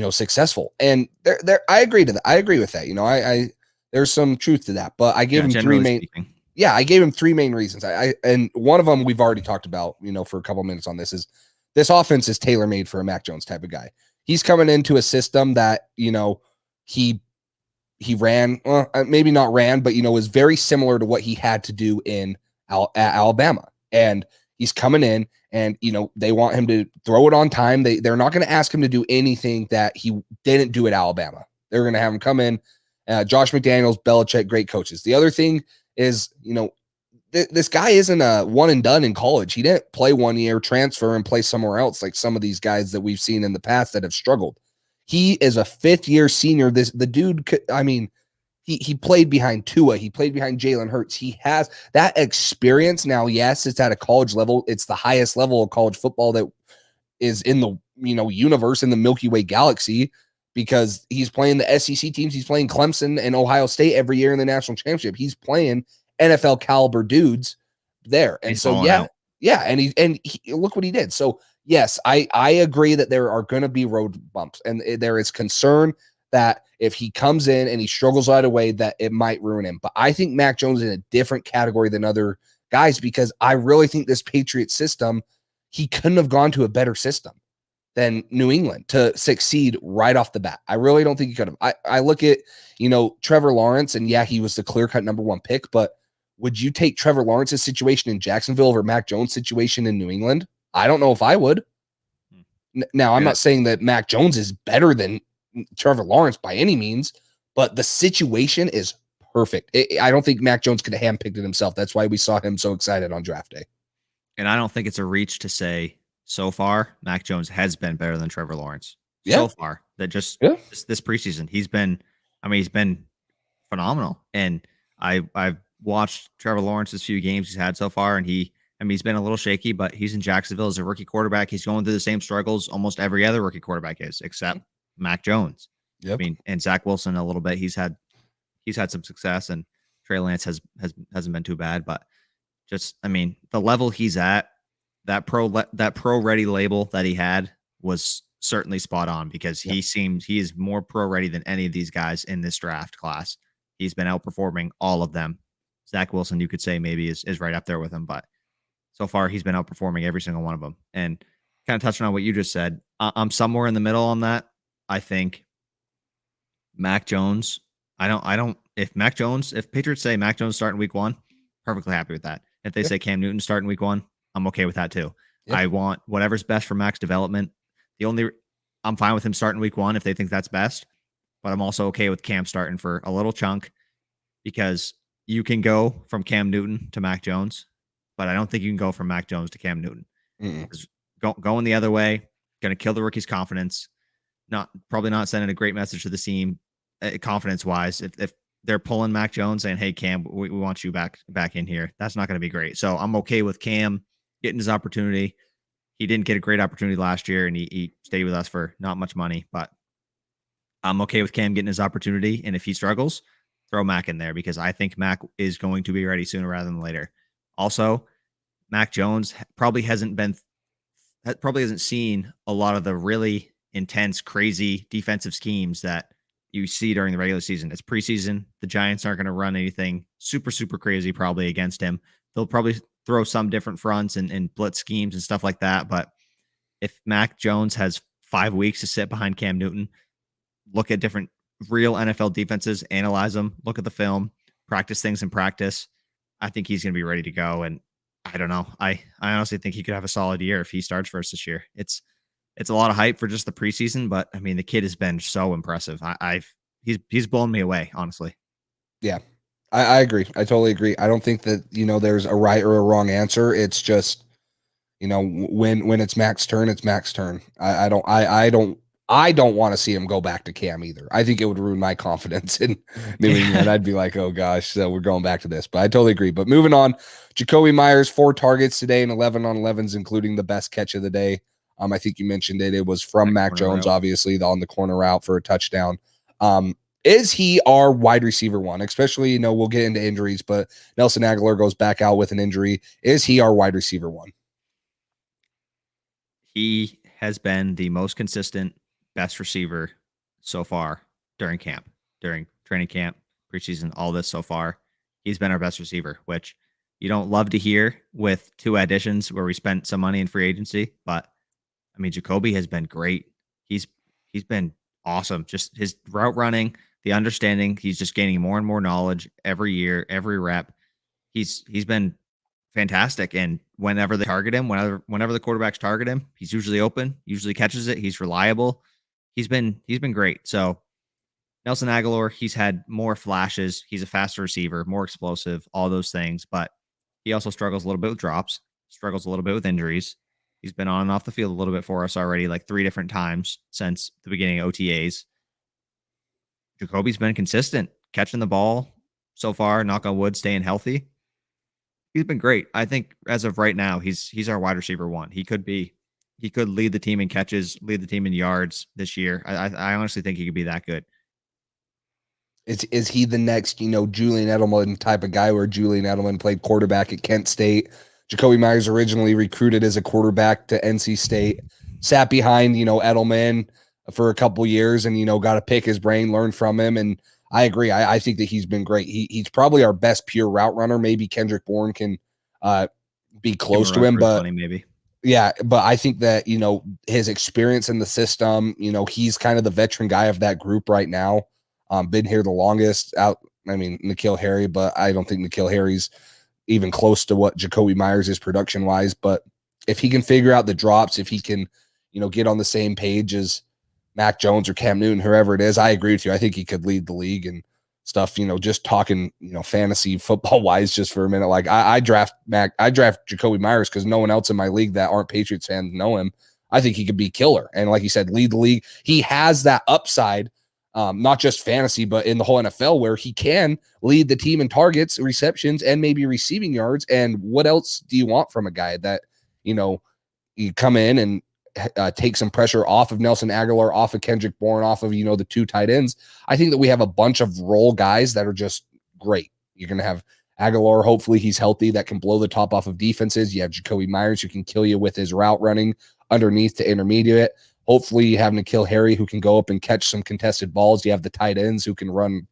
[SPEAKER 4] successful? And there I agree to that. I agree with that. I there's some truth to that, but I gave him three main. Speaking. Yeah, I gave him 3 main reasons. And one of them we've already talked about, for a couple of minutes on this, is this offense is tailor-made for a Mac Jones type of guy. He's coming into a system that, he ran, maybe not ran, but, was very similar to what he had to do at Alabama. And he's coming in and, they want him to throw it on time. They're not going to ask him to do anything that he didn't do at Alabama. They're going to have him come in. Josh McDaniels, Belichick, great coaches. The other thing is, this guy isn't a one and done in college. He didn't play 1 year, transfer, and play somewhere else like some of these guys that we've seen in the past that have struggled. He is a 5th-year senior. The dude, he played behind Tua. He played behind Jalen Hurts. He has that experience. Now, yes, it's at a college level. It's the highest level of college football that is in the universe, in the Milky Way galaxy, because he's playing the SEC teams. He's playing Clemson and Ohio State every year in the national championship. He's playing NFL caliber dudes there. And so, yeah. And he look what he did. So yes, I agree that there are going to be road bumps, and there is concern that if he comes in and he struggles right away, that it might ruin him. But I think Mac Jones is in a different category than other guys, because I really think this Patriots system, he couldn't have gone to a better system than New England to succeed right off the bat. I really don't think he could have. I look at, Trevor Lawrence, and yeah, he was the clear-cut number 1 pick, but would you take Trevor Lawrence's situation in Jacksonville over Mac Jones' situation in New England? I don't know if I would. Now, I'm not saying that Mac Jones is better than Trevor Lawrence by any means, but the situation is perfect. I don't think Mac Jones could have handpicked it himself. That's why we saw him so excited on draft day.
[SPEAKER 3] And I don't think it's a reach to say so far Mac Jones has been better than Trevor Lawrence.
[SPEAKER 4] Yeah.
[SPEAKER 3] So far, that this preseason, he's been phenomenal. And I've watched Trevor Lawrence's few games he's had so far, and he I mean, he's been a little shaky, but he's in Jacksonville as a rookie quarterback. He's going through the same struggles almost every other rookie quarterback is, except Mac Jones.
[SPEAKER 4] Yep.
[SPEAKER 3] I mean, and Zach Wilson a little bit. He's had some success, and Trey Lance hasn't been too bad. But just, I mean, the level he's at, that pro ready label that he had was certainly spot on, because he is more pro ready than any of these guys in this draft class. He's been outperforming all of them. Zach Wilson, you could say maybe is right up there with him, but so far he's been outperforming every single one of them. And kind of touching on what you just said, I'm somewhere in the middle on that. I think Mac Jones, if Patriots say Mac Jones starting week 1, perfectly happy with that. If they say Cam Newton starting week 1, I'm okay with that too. Yep. I want whatever's best for Mac's development. I'm fine with him starting week 1 if they think that's best, but I'm also okay with Cam starting for a little chunk, because you can go from Cam Newton to Mac Jones, but I don't think you can go from Mac Jones to Cam Newton. Going the other way, going to kill the rookie's confidence. Probably not sending a great message to the team, confidence wise. If they're pulling Mac Jones saying, "Hey Cam, we want you back in here," that's not going to be great. So I'm okay with Cam getting his opportunity. He didn't get a great opportunity last year, and he stayed with us for not much money, but I'm okay with Cam getting his opportunity. And if he struggles, throw Mac in there, because I think Mac is going to be ready sooner rather than later. Also, Mac Jones probably hasn't seen a lot of the really intense, crazy defensive schemes that you see during the regular season. It's preseason. The Giants aren't going to run anything super, super crazy probably against him. They'll probably throw some different fronts and blitz schemes and stuff like that. But if Mac Jones has 5 weeks to sit behind Cam Newton, look at different real NFL defenses, analyze them, look at the film, practice things in practice, I think he's going to be ready to go. And I don't know. I honestly think he could have a solid year if he starts for us this year. It's a lot of hype for just the preseason, but I mean, the kid has been so impressive. He's blown me away, honestly.
[SPEAKER 4] Yeah, I agree. I totally agree. I don't think that, there's a right or a wrong answer. It's just, when it's Mac's turn, it's Mac's turn. I don't want to see him go back to Cam either. I think it would ruin my confidence in New England. I'd be like, oh gosh, so we're going back to this. But I totally agree. But moving on, Jacoby Myers, 4 targets today and 11 on 11s, including the best catch of the day. I think you mentioned it. It was from Mac Jones, obviously, on the corner route for a touchdown. Is he our wide receiver 1? Especially, we'll get into injuries, but Nelson Aguilar goes back out with an injury. Is he our wide receiver 1?
[SPEAKER 3] He has been the most consistent, best receiver so far during training camp, preseason, all this so far. He's been our best receiver, which you don't love to hear with 2 additions where we spent some money in free agency. But I mean, Jacoby has been great. He's been awesome. Just his route running, the understanding, he's just gaining more and more knowledge every year, every rep. He's been fantastic. And whenever they target him, whenever the quarterbacks target him, he's usually open, usually catches it. He's reliable. He's been great. So Nelson Aguilar, he's had more flashes. He's a faster receiver, more explosive, all those things. But he also struggles a little bit with drops, struggles a little bit with injuries. He's been on and off the field a little bit for us already, like 3 different times since the beginning of OTAs. Jacoby's been consistent, catching the ball so far, knock on wood, staying healthy. He's been great. I think as of right now, he's our wide receiver 1. He could lead the team in catches, lead the team in yards this year. I honestly think he could be that good.
[SPEAKER 4] Is he the next, Julian Edelman type of guy, where Julian Edelman played quarterback at Kent State? Jacoby Myers originally recruited as a quarterback to NC State, sat behind, Edelman for a couple years and, got to pick his brain, learn from him. And I agree. I think that he's been great. He's probably our best pure route runner. Maybe Kendrick Bourne can be close to him, but
[SPEAKER 3] maybe.
[SPEAKER 4] Yeah, but I think that, his experience in the system, he's kind of the veteran guy of that group right now. Been here the longest out. I mean, N'Keal Harry, but I don't think N'Keal Harry's even close to what Jacoby Myers is production wise. But if he can figure out the drops, if he can, get on the same page as Mac Jones or Cam Newton, whoever it is, I agree with you. I think he could lead the league and stuff, just talking, fantasy football wise, just for a minute. Like I draft Jacoby Myers because no one else in my league that aren't Patriots fans know him. I think he could be killer. And like you said, lead the league. He has that upside not just fantasy, but in the whole NFL, where he can lead the team in targets, receptions, and maybe receiving yards. And what else do you want from a guy that, you come in and take some pressure off of Nelson Aguilar, off of Kendrick Bourne, off of, the two tight ends? I think that we have a bunch of role guys that are just great. You're going to have Aguilar. Hopefully he's healthy, that can blow the top off of defenses. You have Jacoby Myers, who can kill you with his route running underneath to intermediate. Hopefully you have N'Keal Harry, who can go up and catch some contested balls. You have the tight ends who can run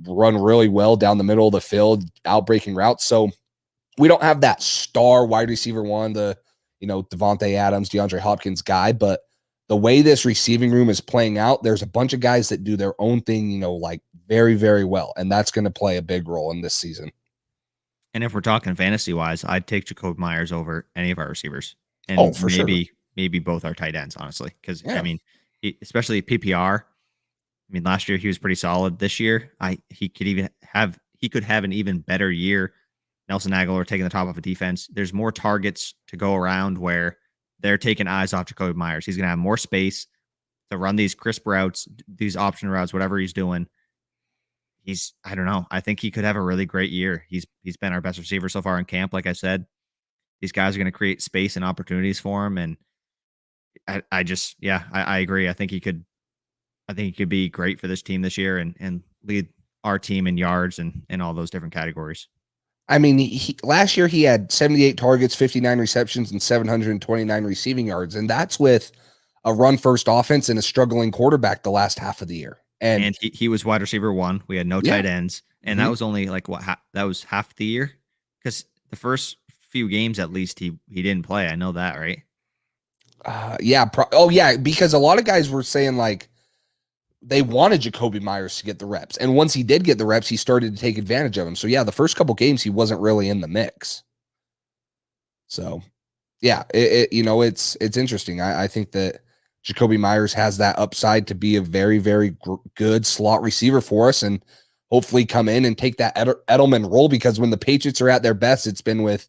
[SPEAKER 4] really well down the middle of the field, outbreaking routes. So we don't have that star wide receiver one, the Devontae Adams, DeAndre Hopkins guy, but the way this receiving room is playing out, there's a bunch of guys that do their own thing, like very, very well. And that's going to play a big role in this season.
[SPEAKER 3] And if we're talking fantasy wise, I'd take Jacoby Myers over any of our receivers. And
[SPEAKER 4] for sure.
[SPEAKER 3] Maybe both our tight ends, honestly. Because especially PPR. Last year he was pretty solid. This year, he could have an even better year. Nelson Aguilar taking the top off of defense. There's more targets to go around where they're taking eyes off Jacoby Myers. He's going to have more space to run these crisp routes, these option routes, whatever he's doing. I don't know. I think he could have a really great year. He's been our best receiver so far in camp. Like I said, these guys are going to create space and opportunities for him. And I agree. I think he could be great for this team this year and lead our team in yards and all those different categories.
[SPEAKER 4] Last year he had 78 targets, 59 receptions, and 729 receiving yards. And that's with a run-first offense and a struggling quarterback the last half of the year.
[SPEAKER 3] And he was wide receiver one. We had no tight ends. And that was only that was half the year? Because the first few games, at least, he didn't play. I know that, right? Because a lot of guys were saying, they wanted Jacoby Myers to get the reps. And once he did get the reps, he started to take advantage of him. So, the first couple games, he wasn't really in the mix. So, it's interesting. I think that Jacoby Myers has that upside to be a very, very good slot receiver for us and hopefully come in and take that Edelman role, because when the Patriots are at their best, it's been with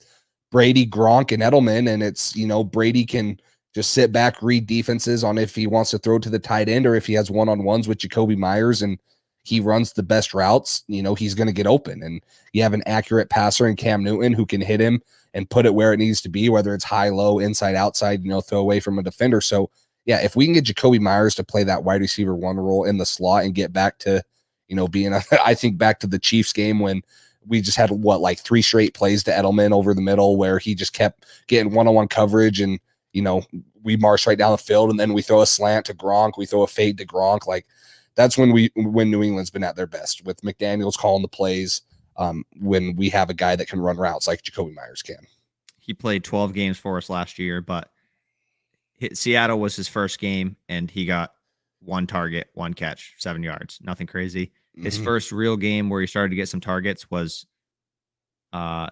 [SPEAKER 3] Brady, Gronk, and Edelman. And it's, Brady can just sit back, read defenses on if he wants to throw to the tight end or if he has one-on-ones with Jacoby Myers and he runs the best routes, he's going to get open. And you have an accurate passer in Cam Newton who can hit him and put it where it needs to be, whether it's high, low, inside, outside, throw away from a defender. So, if we can get Jacoby Myers to play that wide receiver one role in the slot and get back to, being, I think back to the Chiefs game when we just had 3 straight plays to Edelman over the middle where he just kept getting one-on-one coverage and, we march right down the field and then we throw a slant to Gronk, we throw a fade to Gronk. That's when New England's been at their best, with McDaniels calling the plays, when we have a guy that can run routes like Jacoby Myers can. He played 12 games for us last year, but Seattle was his first game and he got 1 target, 1 catch, 7 yards, nothing crazy. His first real game where he started to get some targets was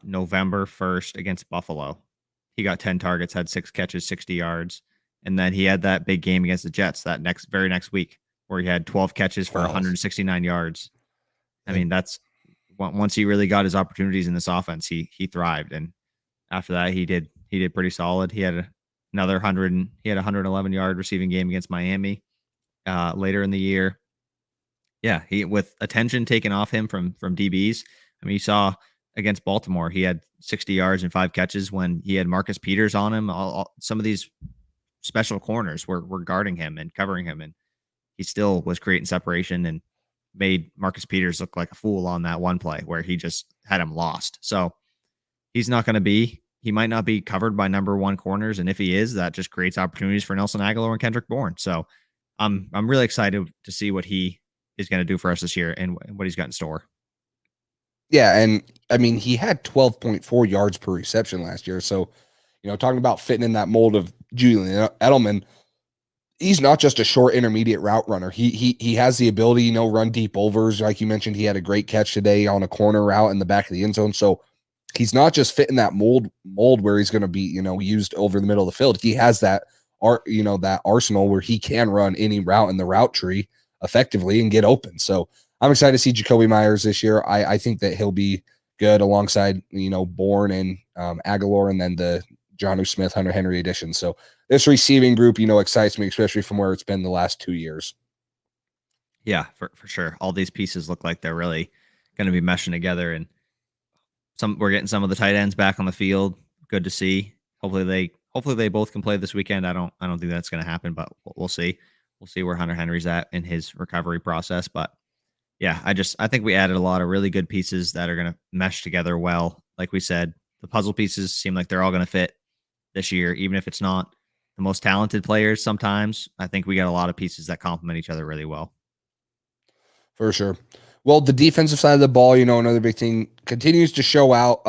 [SPEAKER 3] November 1st against Buffalo. He got 10 targets, had 6 catches, 60 yards. And then he had that big game against the Jets that very next week where he had 12 catches for 169 yards. That's once he really got his opportunities in this offense, he thrived. And after that, he did pretty solid. He had another 111 yard receiving game against Miami later in the year. Yeah, he with attention taken off him from DBs. You saw against Baltimore, he had 60 yards and 5 catches when he had Marcus Peters on him. Some of these special corners were guarding him and covering him, and he still was creating separation and made Marcus Peters look like a fool on that one play where he just had him lost. So he might not be covered by number 1 corners, and if he is, that just creates opportunities for Nelson Aguilar and Kendrick Bourne. So I'm really excited to see what he is going to do for us this year and what he's got in store.
[SPEAKER 4] Yeah, and he had 12.4 yards per reception last year. So, talking about fitting in that mold of Julian Edelman, he's not just a short intermediate route runner. He has the ability, run deep overs. Like you mentioned, he had a great catch today on a corner route in the back of the end zone. So he's not just fitting that mold where he's going to be, used over the middle of the field. He has that that arsenal where he can run any route in the route tree effectively and get open. So I'm excited to see Jacoby Myers this year. I think that he'll be good alongside, Bourne and Aguilar, and then the Jonnu Smith, Hunter Henry addition. So this receiving group, excites me, especially from where it's been the last 2 years.
[SPEAKER 3] Yeah, for sure. All these pieces look like they're really going to be meshing together, and we're getting some of the tight ends back on the field. Good to see. Hopefully they both can play this weekend. I don't think that's going to happen, but we'll see. We'll see where Hunter Henry's at in his recovery process. But yeah, I think we added a lot of really good pieces that are going to mesh together well. Like we said, the puzzle pieces seem like they're all going to fit this year, even if it's not the most talented players. Sometimes I think we got a lot of pieces that complement each other really well.
[SPEAKER 4] For sure. Well, the defensive side of the ball, another big thing continues to show out.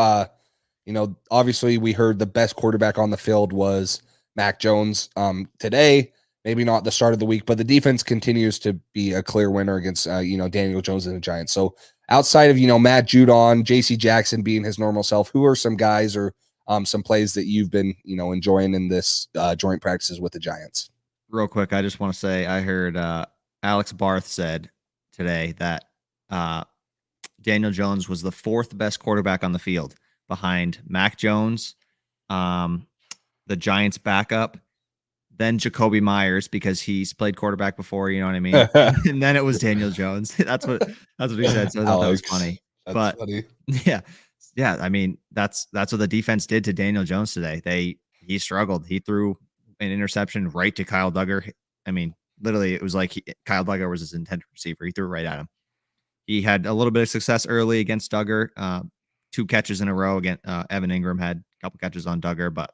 [SPEAKER 4] Obviously we heard the best quarterback on the field was Mac Jones today, maybe not the start of the week, but the defense continues to be a clear winner against, Daniel Jones and the Giants. So outside of, Matt Judon, JC Jackson being his normal self, who are some guys or some plays that you've been, enjoying in this joint practices with the Giants?
[SPEAKER 3] Real quick, I just want to say I heard Alex Barth said today that Daniel Jones was the fourth best quarterback on the field behind Mac Jones, the Giants backup, then Jacoby Myers because he's played quarterback before, you know what I mean? And then it was Daniel Jones. That's what he said. So I thought that was funny.
[SPEAKER 4] That's funny.
[SPEAKER 3] Yeah. I mean, that's what the defense did to Daniel Jones today. He struggled. He threw an interception right to Kyle Duggar. I mean, literally, it was like Kyle Duggar was his intended receiver. He threw it right at him. He had a little bit of success early against Duggar. 2 catches in a row again. Evan Ingram had a couple catches on Duggar, but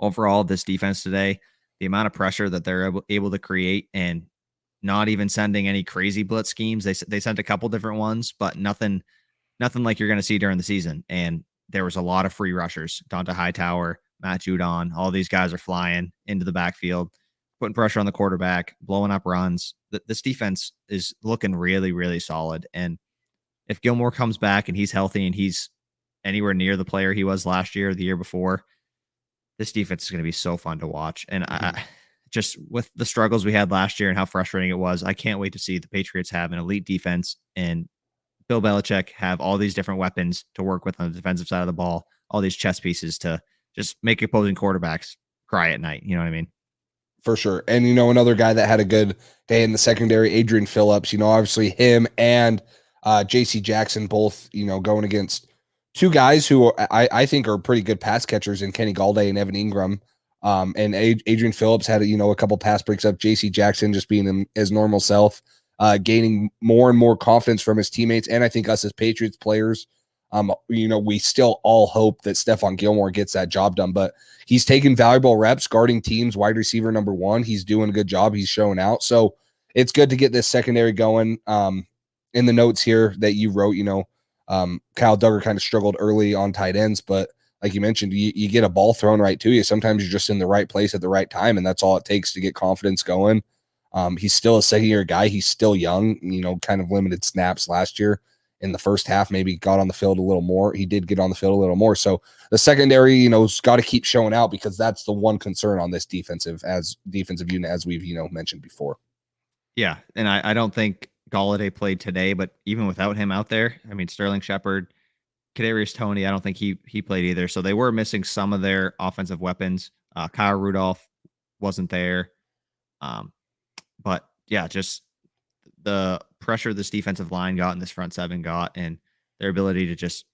[SPEAKER 3] overall, this defense today, the amount of pressure that they're able to create and not even sending any crazy blitz schemes. They sent a couple different ones, but nothing like you're going to see during the season. And there was a lot of free rushers. Donta Hightower, Matt Judon, all these guys are flying into the backfield, putting pressure on the quarterback, blowing up runs. This defense is looking really, really solid. And if Gilmore comes back and he's healthy and he's anywhere near the player he was last year or the year before, this defense is going to be so fun to watch. And I just, with the struggles we had last year and how frustrating it was, I can't wait to see the Patriots have an elite defense and Bill Belichick have all these different weapons to work with on the defensive side of the ball, all these chess pieces to just make opposing quarterbacks cry at night. You know what I mean?
[SPEAKER 4] For sure. And, another guy that had a good day in the secondary, Adrian Phillips, obviously him and JC Jackson both, going against 2 guys who I think are pretty good pass catchers in Kenny Galladay and Evan Ingram. And Adrian Phillips had, a couple pass breaks up. JC Jackson just being his normal self, gaining more and more confidence from his teammates. And I think us as Patriots players, we still all hope that Stephon Gilmore gets that job done, but he's taking valuable reps guarding teams wide receiver number 1. He's doing a good job. He's showing out. So it's good to get this secondary going. In the notes here that you wrote, Kyle Duggar kind of struggled early on tight ends, but like you mentioned, you get a ball thrown right to you. Sometimes you're just in the right place at the right time, and that's all it takes to get confidence going. He's still a second-year guy. He's still young, kind of limited snaps last year. In the first half, maybe got on the field a little more. He did get on the field a little more. So the secondary, has got to keep showing out because that's the one concern on this defensive unit, as we've, mentioned before.
[SPEAKER 3] Yeah. And I don't think Galladay played today, but even without him out there, I mean, Sterling Shepard, Kadarius Toney, I don't think he played either. So they were missing some of their offensive weapons. Kyle Rudolph wasn't there. But yeah, just the pressure this defensive line got and this front 7 got, and their ability to just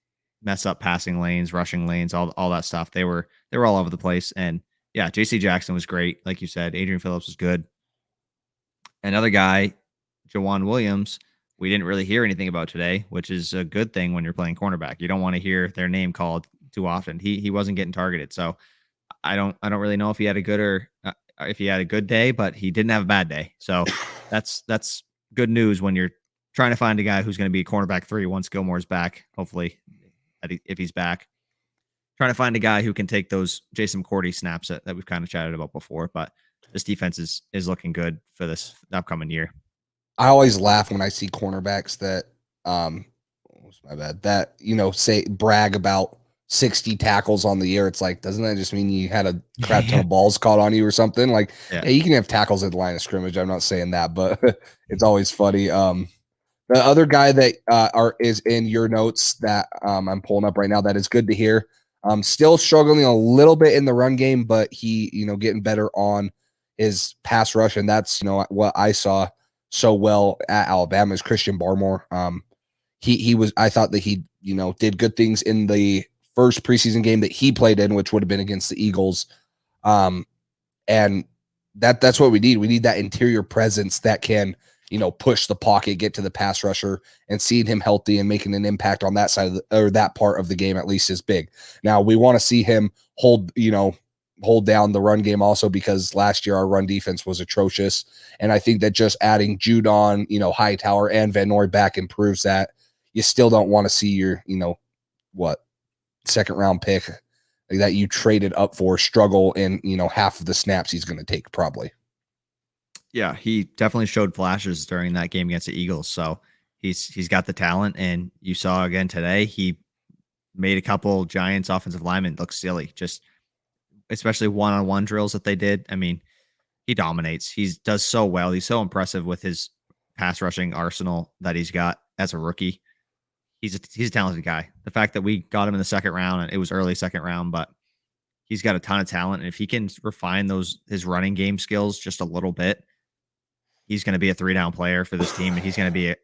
[SPEAKER 3] mess up passing lanes, rushing lanes, all that stuff. They were all over the place. And yeah, JC Jackson was great. Like you said, Adrian Phillips was good. Another guy, Juwan Williams, we didn't really hear anything about today, which is a good thing when you're playing cornerback. You don't want to hear their name called too often. He wasn't getting targeted. So I don't really know if he had a good if he had a good day, but he didn't have a bad day. So that's good news when you're trying to find a guy who's going to be a cornerback 3 once Gilmore's back, hopefully, if he's back. Trying to find a guy who can take those Jason McCourty snaps that we've kind of chatted about before. But this defense is looking good for this upcoming year.
[SPEAKER 4] I always laugh when I see cornerbacks that, say brag about 60 tackles on the year. It's like, doesn't that just mean you had a crap ton of balls caught on you or something? Like, hey, you can have tackles at the line of scrimmage. I'm not saying that, but it's always funny. The other guy that is in your notes that I'm pulling up right now, that is good to hear. Still struggling a little bit in the run game, but he, getting better on his pass rush. And that's, what I saw so well at Alabama is Christian Barmore. I thought that he, did good things in the first preseason game that he played in, which would have been against the Eagles. And that's what we need. We need that interior presence that can, push the pocket, get to the pass rusher, and seeing him healthy and making an impact on that side or that part of the game at least is big. Now we want to see him hold down the run game also, because last year our run defense was atrocious. And I think that just adding Judon, Hightower and Van Noy back improves that. You still don't want to see your, second round pick that you traded up for struggle in, half of the snaps he's going to take probably.
[SPEAKER 3] Yeah, he definitely showed flashes during that game against the Eagles. So he's got the talent, and you saw again today, he made a couple Giants offensive linemen look silly, just especially one-on-one drills that they did. I mean, he dominates. He does so well. He's so impressive with his pass rushing arsenal that he's got as a rookie. He's a talented guy. The fact that we got him in the second round, and it was early second round, but he's got a ton of talent. And if he can refine his running game skills just a little bit, he's going to be a 3-down player for this team, and he's going to be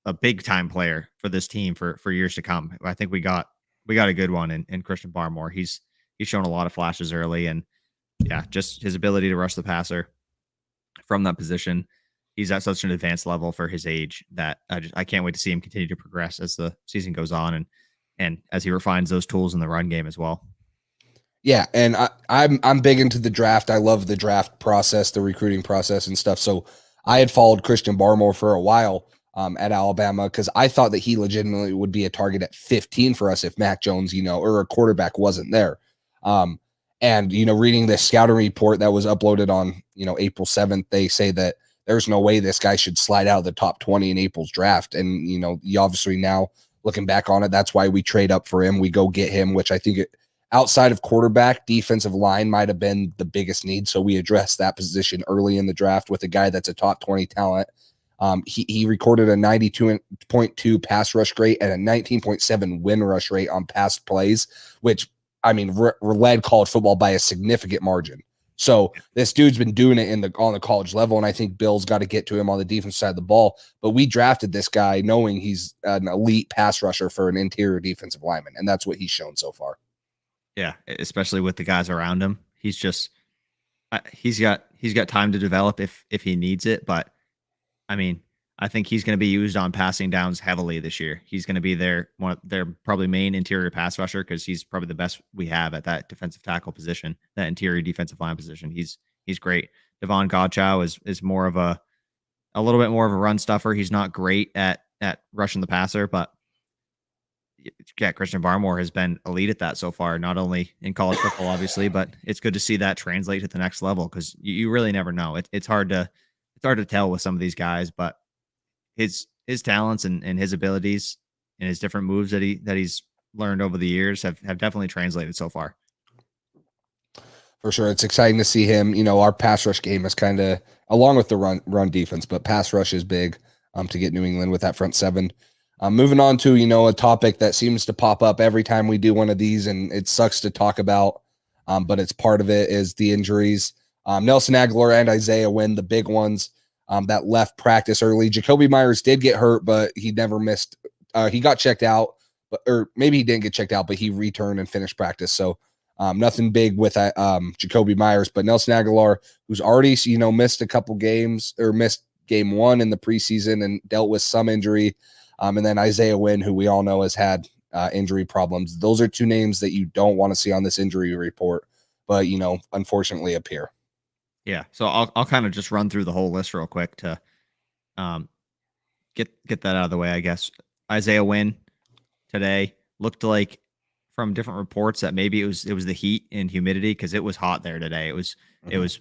[SPEAKER 3] a big time player for this team for years to come. I think we got a good one in Christian Barmore. He's shown a lot of flashes early, and yeah, just his ability to rush the passer from that position. He's at such an advanced level for his age that I can't wait to see him continue to progress as the season goes on, and as he refines those tools in the run game as well.
[SPEAKER 4] Yeah, and I'm big into the draft. I love the draft process, the recruiting process and stuff. So I had followed Christian Barmore for a while at Alabama, because I thought that he legitimately would be a target at 15 for us if Mac Jones, or a quarterback wasn't there. And, reading the scouting report that was uploaded on, April 7th, they say that there's no way this guy should slide out of the top 20 in April's draft. And, you obviously now looking back on it, that's why we trade up for him. We go get him, which I think outside of quarterback, defensive line might have been the biggest need. So we addressed that position early in the draft with a guy that's a top 20 talent. He recorded a 92.2 pass rush rate and a 19.7 win rush rate on past plays, which, led college football by a significant margin. So this dude's been doing it on the college level, and I think Bill's got to get to him on the defense side of the ball. But we drafted this guy knowing he's an elite pass rusher for an interior defensive lineman, and that's what he's shown so far.
[SPEAKER 3] Yeah, especially with the guys around him. He's just he's got time to develop if he needs it, but I think he's going to be used on passing downs heavily this year. He's going to be their probably main interior pass rusher, because he's probably the best we have at that defensive tackle position, that interior defensive line position. He's great. Devon Godchow is more of a little bit more of a run stuffer. He's not great at rushing the passer, but yeah, Christian Barmore has been elite at that so far, not only in college football, obviously, but it's good to see that translate to the next level, because you really never know. It's hard to tell with some of these guys, but his talents and his abilities and his different moves that he's learned over the years have definitely translated so far.
[SPEAKER 4] For sure. It's exciting to see him. Our pass rush game is kind of along with the run defense, but pass rush is big to get New England with that front seven. Moving on to, a topic that seems to pop up every time we do one of these, and it sucks to talk about, but it's part of it, is the injuries. Nelson Aguilar and Isaiah Wynn, the big ones that left practice early. Jacoby Myers did get hurt, but he never missed. He got checked out, or maybe he didn't get checked out, but he returned and finished practice. So nothing big with Jacoby Myers, but Nelson Aguilar, who's already, missed a couple games, or missed game one in the preseason and dealt with some injury. And then Isaiah Wynn, who we all know has had injury problems. Those are two names that you don't want to see on this injury report, but, unfortunately appear.
[SPEAKER 3] Yeah. So I'll kind of just run through the whole list real quick to get that out of the way, I guess. Isaiah Wynn today looked like, from different reports, that maybe it was the heat and humidity, because it was hot there today. It was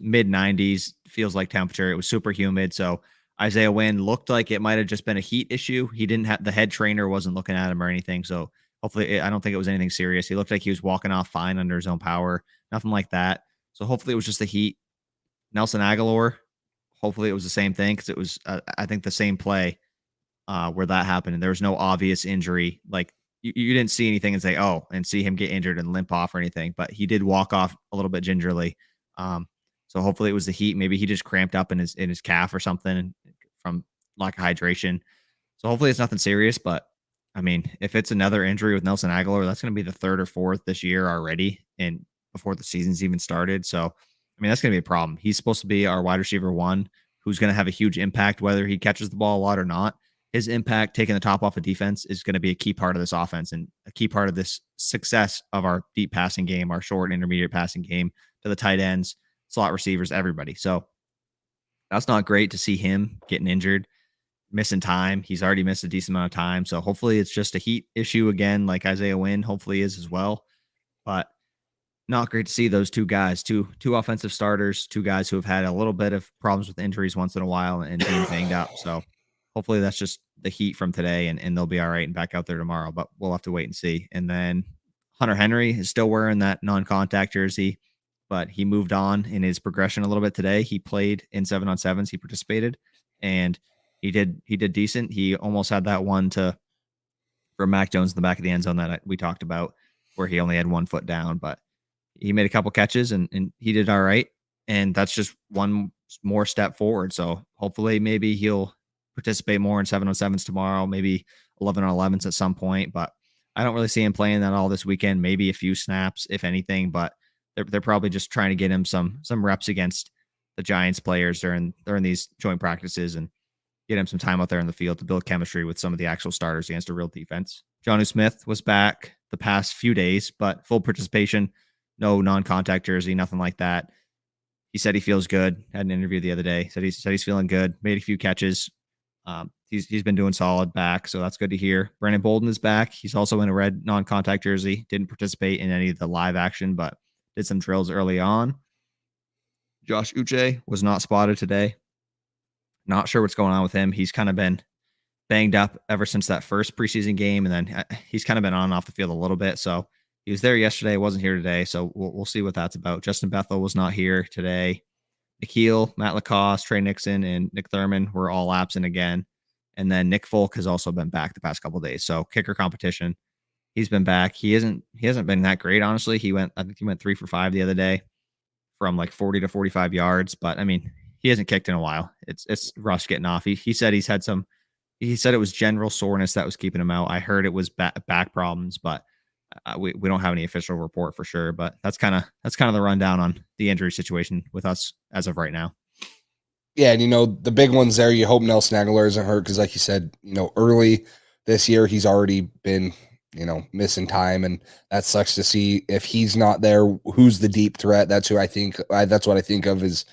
[SPEAKER 3] mid 90s, feels like temperature. It was super humid. So Isaiah Wynn looked like it might have just been a heat issue. He didn't have, the head trainer wasn't looking at him or anything. So hopefully, I don't think it was anything serious. He looked like he was walking off fine under his own power, nothing like that. So hopefully it was just the heat. Nelson Aguilar, hopefully it was the same thing, because it was, I think, the same play where that happened, and there was no obvious injury. Like you didn't see anything and say, oh, and see him get injured and limp off or anything, but he did walk off a little bit gingerly. So hopefully it was the heat. Maybe he just cramped up in his calf or something from lack of hydration. So hopefully it's nothing serious, but I mean, if it's another injury with Nelson Aguilar, that's going to be the third or fourth this year already, and before the season's even started. So, I mean, that's going to be a problem. He's supposed to be our wide receiver one, who's going to have a huge impact whether he catches the ball a lot or not. His impact, taking the top off of defense, is going to be a key part of this offense and a key part of this success of our deep passing game, our short and intermediate passing game to the tight ends, slot receivers, everybody. So that's not great to see him getting injured, missing time. He's already missed a decent amount of time. So hopefully it's just a heat issue again, like Isaiah Wynn hopefully is as well. But not great to see those two guys, two offensive starters, two guys who have had a little bit of problems with injuries once in a while and being banged up. So hopefully that's just the heat from today and they'll be all right and back out there tomorrow, but we'll have to wait and see. And then Hunter Henry is still wearing that non-contact jersey, but he moved on in his progression a little bit today. He played in 7-on-7s. He participated and he did decent. He almost had that one for Mac Jones in the back of the end zone that we talked about where he only had 1 foot down, but he made a couple catches and he did all right. And that's just one more step forward. So hopefully maybe he'll participate more in 7-on-7s tomorrow, maybe 11-on-11s at some point, but I don't really see him playing that all this weekend, maybe a few snaps, if anything, but they're probably just trying to get him some reps against the Giants players during these joint practices and get him some time out there in the field to build chemistry with some of the actual starters against a real defense. Jonnu Smith was back the past few days, but full participation, no non-contact jersey, nothing like that. He said he feels good. Had an interview the other day. Said he's feeling good. Made a few catches. He's been doing solid back, so that's good to hear. Brandon Bolden is back. He's also in a red non-contact jersey. Didn't participate in any of the live action, but did some drills early on. Josh Uche was not spotted today. Not sure what's going on with him. He's kind of been banged up ever since that first preseason game, and then he's kind of been on and off the field a little bit. So he was there yesterday, wasn't here today. So we'll see what that's about. Justin Bethel was not here today. Nikhil, Matt Lacoste, Trey Nixon, and Nick Thurman were all absent again. And then Nick Folk has also been back the past couple of days. So kicker competition, he's been back. He hasn't been that great, honestly. I think he went 3 for 5 the other day from like 40 to 45 yards. But I mean, he hasn't kicked in a while. It's Russ getting off. He said he said it was general soreness that was keeping him out. I heard it was back problems, but we don't have any official report for sure. But that's kind of the rundown on the injury situation with us as of right now.
[SPEAKER 4] Yeah, and the big ones there, you hope Nelson Aguilar isn't hurt because, like you said, early this year he's already been missing time, and that sucks to see. If he's not there, who's the deep threat? That's who I think. That's what I think of is,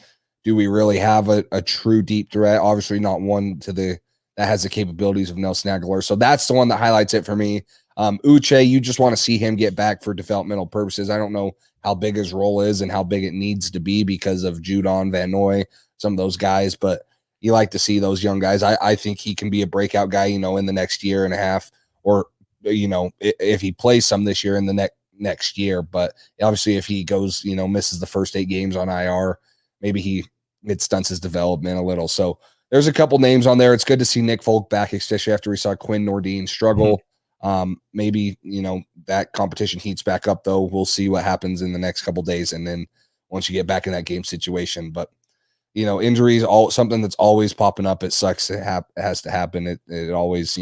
[SPEAKER 4] do we really have a true deep threat? Obviously, not one that has the capabilities of Nelson Aguilar. So that's the one that highlights it for me. Uche, you just want to see him get back for developmental purposes. I don't know how big his role is and how big it needs to be because of Judon, Van Noy, some of those guys, but you like to see those young guys. I think he can be a breakout guy, in the next year and a half, or, if he plays some this year in the next year. But obviously if he goes, misses the first 8 games on IR, maybe it stunts his development a little. So there's a couple names on there. It's good to see Nick Folk back, especially after we saw Quinn Nordine struggle. Maybe, that competition heats back up, though. We'll see what happens in the next couple days. And then once you get back in that game situation, but injuries, something that's always popping up. It sucks. It has to happen. It always,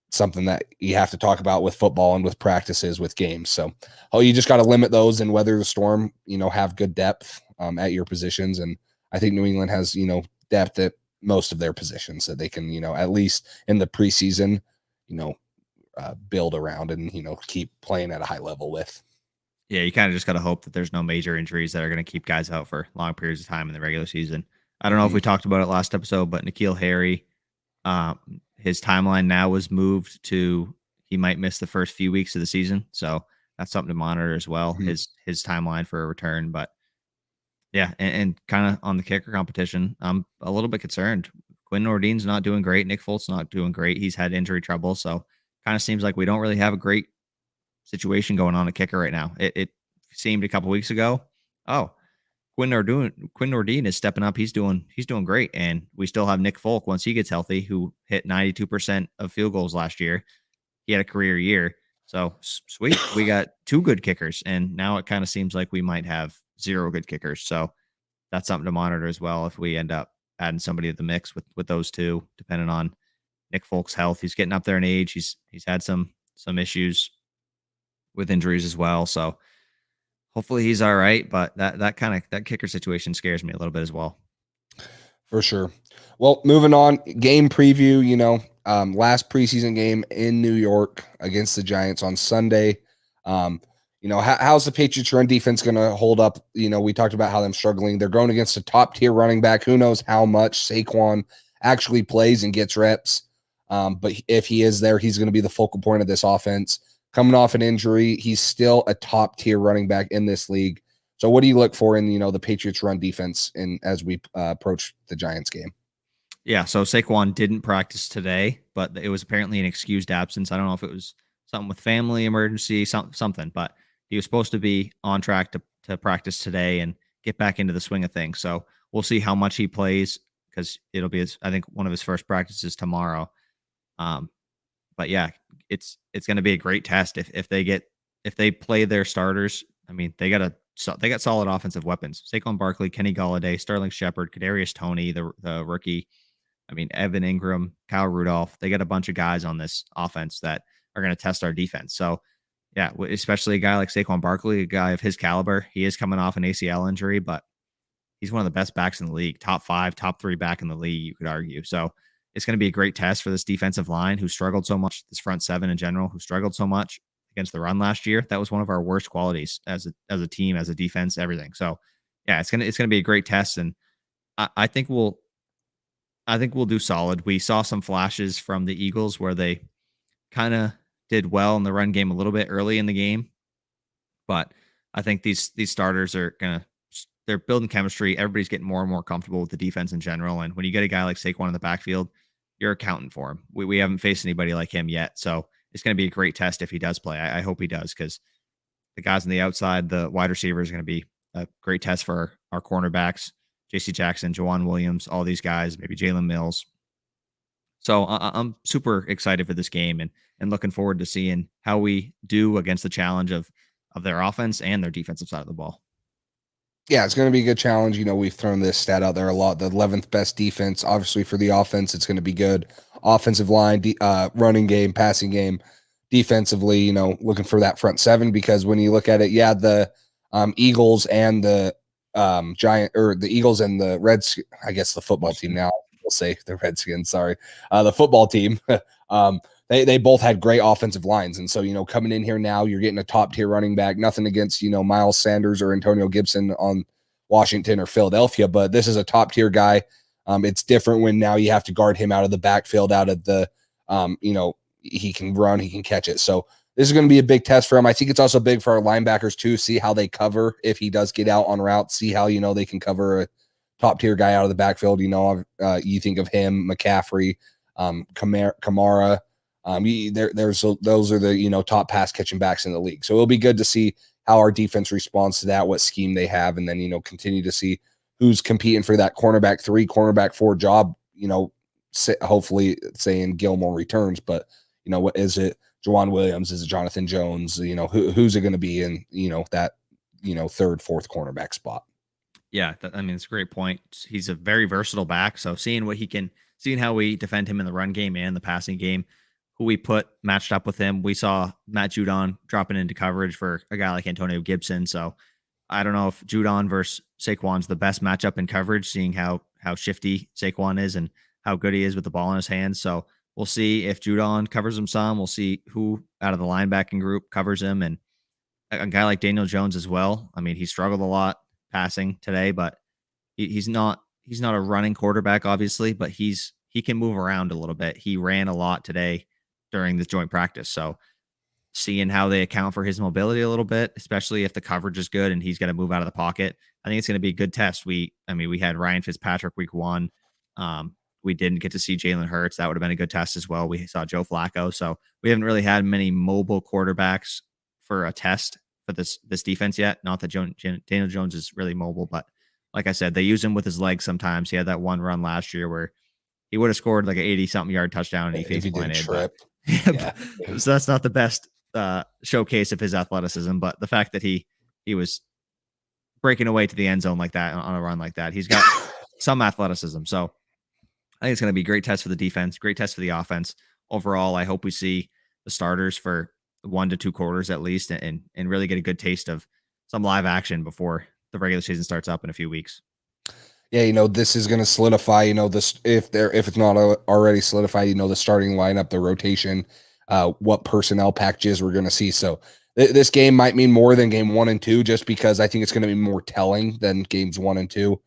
[SPEAKER 4] something that you have to talk about with football and with practices, with games. So, you just got to limit those and weather the storm, have good depth at your positions. And I think New England has, depth at most of their positions that they can, at least in the preseason, build around and, keep playing at a high level with.
[SPEAKER 3] Yeah, you kind of just got to hope that there's no major injuries that are going to keep guys out for long periods of time in the regular season. I don't know if we talked about it last episode, but N'Keal Harry, his timeline now was moved to he might miss the first few weeks of the season. So that's something to monitor as well, his timeline for a return. But yeah, and kind of on the kicker competition, I'm a little bit concerned. Quinn Nordine's not doing great. Nick Folt's not doing great. He's had injury trouble. So kind of seems like we don't really have a great situation going on at kicker right now. It seemed a couple weeks ago, Quinn Nordine is stepping up. He's doing great. And we still have Nick Folk once he gets healthy, who hit 92% of field goals last year. He had a career year. So sweet. We got 2 good kickers. And now it kind of seems like we might have 0 good kickers. So that's something to monitor as well if we end up adding somebody to the mix with those two, depending on Nick Folk's health. He's getting up there in age. He's had some issues with injuries as well. So hopefully he's all right. But that kicker situation scares me a little bit as well.
[SPEAKER 4] For sure. Well, moving on, game preview, last preseason game in New York against the Giants on Sunday. How's the Patriots run defense going to hold up? We talked about how them struggling. They're going against a top tier running back. Who knows how much Saquon actually plays and gets reps. But if he is there, he's going to be the focal point of this offense. Coming off an injury, he's still a top tier running back in this league. So what do you look for in, the Patriots run defense as we approach the Giants game?
[SPEAKER 3] Yeah, so Saquon didn't practice today, but it was apparently an excused absence. I don't know if it was something with family emergency, something, but he was supposed to be on track to practice today and get back into the swing of things. So we'll see how much he plays because it'll be, I think, one of his first practices tomorrow. But yeah, it's going to be a great test if they play their starters. I mean, they got solid offensive weapons. Saquon Barkley, Kenny Golladay, Sterling Shepard, Kadarius Toney, the rookie. I mean, Evan Ingram, Kyle Rudolph. They got a bunch of guys on this offense that are going to test our defense. So yeah, especially a guy like Saquon Barkley, a guy of his caliber. He is coming off an ACL injury, but he's one of the best backs in the league, top 5, top 3 back in the league, you could argue. So it's going to be a great test for this defensive line who struggled so much, this front seven in general, who struggled so much against the run last year. That was one of our worst qualities as a team, as a defense, everything. So yeah, it's gonna be a great test, and I think we'll do solid. We saw some flashes from the Eagles where they kind of did well in the run game a little bit early in the game, but I think these starters they're building chemistry. Everybody's getting more and more comfortable with the defense in general, and when you get a guy like Saquon in the backfield, you're accounting for him. We haven't faced anybody like him yet, so it's going to be a great test if he does play. I hope he does, because the guys on the outside, the wide receivers, are going to be a great test for our cornerbacks, J.C. Jackson, Juwan Williams, all these guys, maybe Jalen Mills. So I'm super excited for this game and looking forward to seeing how we do against the challenge of their offense and their defensive side of the ball.
[SPEAKER 4] Yeah, it's going to be a good challenge. We've thrown this stat out there a lot. The 11th best defense, obviously for the offense, it's going to be good. Offensive line, running game, passing game, defensively, looking for that front seven, because when you look at it, yeah, the Eagles and the the Eagles and the Reds, I guess the football team now, we'll say the Redskins, sorry, the football team, they both had great offensive lines. And so, coming in here now, you're getting a top tier running back, nothing against, Miles Sanders or Antonio Gibson on Washington or Philadelphia, but this is a top tier guy. It's different when now you have to guard him out of the backfield, out of the, he can run, he can catch it. So this is going to be a big test for him. I think it's also big for our linebackers too. See how they cover if he does get out on route. See how, they can cover a top tier guy out of the backfield. You think of him, McCaffrey, Kamara. Those are the, top pass catching backs in the league. So it'll be good to see how our defense responds to that, what scheme they have, and then, continue to see who's competing for that cornerback 3, cornerback 4 job, hopefully saying Gilmore returns, but what is it? Juwan Williams, is it Jonathan Jones? Who's it going to be in, that, 3rd, 4th cornerback spot?
[SPEAKER 3] Yeah. It's a great point. He's a very versatile back. So seeing how we defend him in the run game and the passing game, who we put matched up with him. We saw Matt Judon dropping into coverage for a guy like Antonio Gibson. So I don't know if Judon versus Saquon's the best matchup in coverage, seeing how shifty Saquon is and how good he is with the ball in his hands. So we'll see if Judon covers him some. We'll see who out of the linebacking group covers him, and a guy like Daniel Jones as well. He struggled a lot passing today, but he's not a running quarterback, obviously, but he can move around a little bit. He ran a lot today during this joint practice. So seeing how they account for his mobility a little bit, especially if the coverage is good and he's going to move out of the pocket, I think it's going to be a good test. We had Ryan Fitzpatrick week 1. We didn't get to see Jalen Hurts. That would have been a good test as well. We saw Joe Flacco. So we haven't really had many mobile quarterbacks for a test for this defense yet. Not that Daniel Jones is really mobile, but like I said, they use him with his legs sometimes. He had that one run last year where he would have scored like an 80-something yard touchdown and he face planted. Yeah. So that's not the best showcase of his athleticism, but the fact that he was breaking away to the end zone like that on a run like that, he's got some athleticism. So I think it's going to be a great test for the defense, great test for the offense. Overall, I hope we see the starters for 1 to 2 quarters at least, and really get a good taste of some live action before the regular season starts up in a few weeks.
[SPEAKER 4] Yeah, this is going to solidify, this if it's not already solidified, the starting lineup, the rotation, what personnel packages we're going to see. So this game might mean more than game 1 and 2, just because I think it's going to be more telling than games 1 and 2.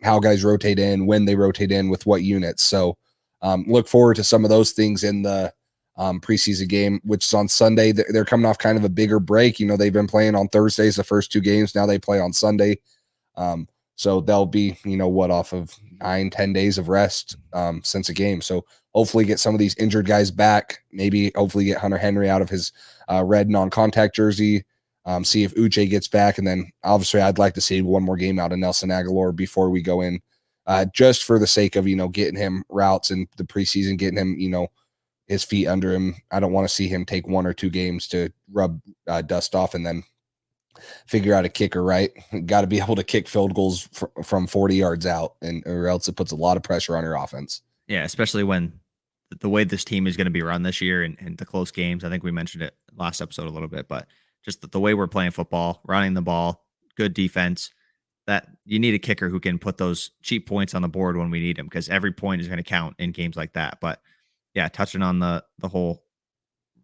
[SPEAKER 4] How guys rotate in, when they rotate in, with what units. So look forward to some of those things in the preseason game, which is on Sunday. They're coming off kind of a bigger break. They've been playing on Thursdays the first 2 games. Now they play on Sunday. So they'll be, off of 9-10 days of rest since a game. So hopefully get some of these injured guys back. Maybe hopefully get Hunter Henry out of his red non-contact jersey. See if Uche gets back. And then obviously I'd like to see one more game out of Nelson Aguilar before we go in, just for the sake of, getting him routes in the preseason, getting him, his feet under him. I don't want to see him take 1 or 2 games to rub dust off and then figure out a kicker, right? Got to be able to kick field goals from 40 yards out, or else it puts a lot of pressure on your offense.
[SPEAKER 3] Yeah, especially when the way this team is going to be run this year and the close games. I think we mentioned it last episode a little bit, but just the way we're playing football, running the ball, good defense, that you need a kicker who can put those cheap points on the board when we need them, because every point is going to count in games like that. But yeah, touching on the whole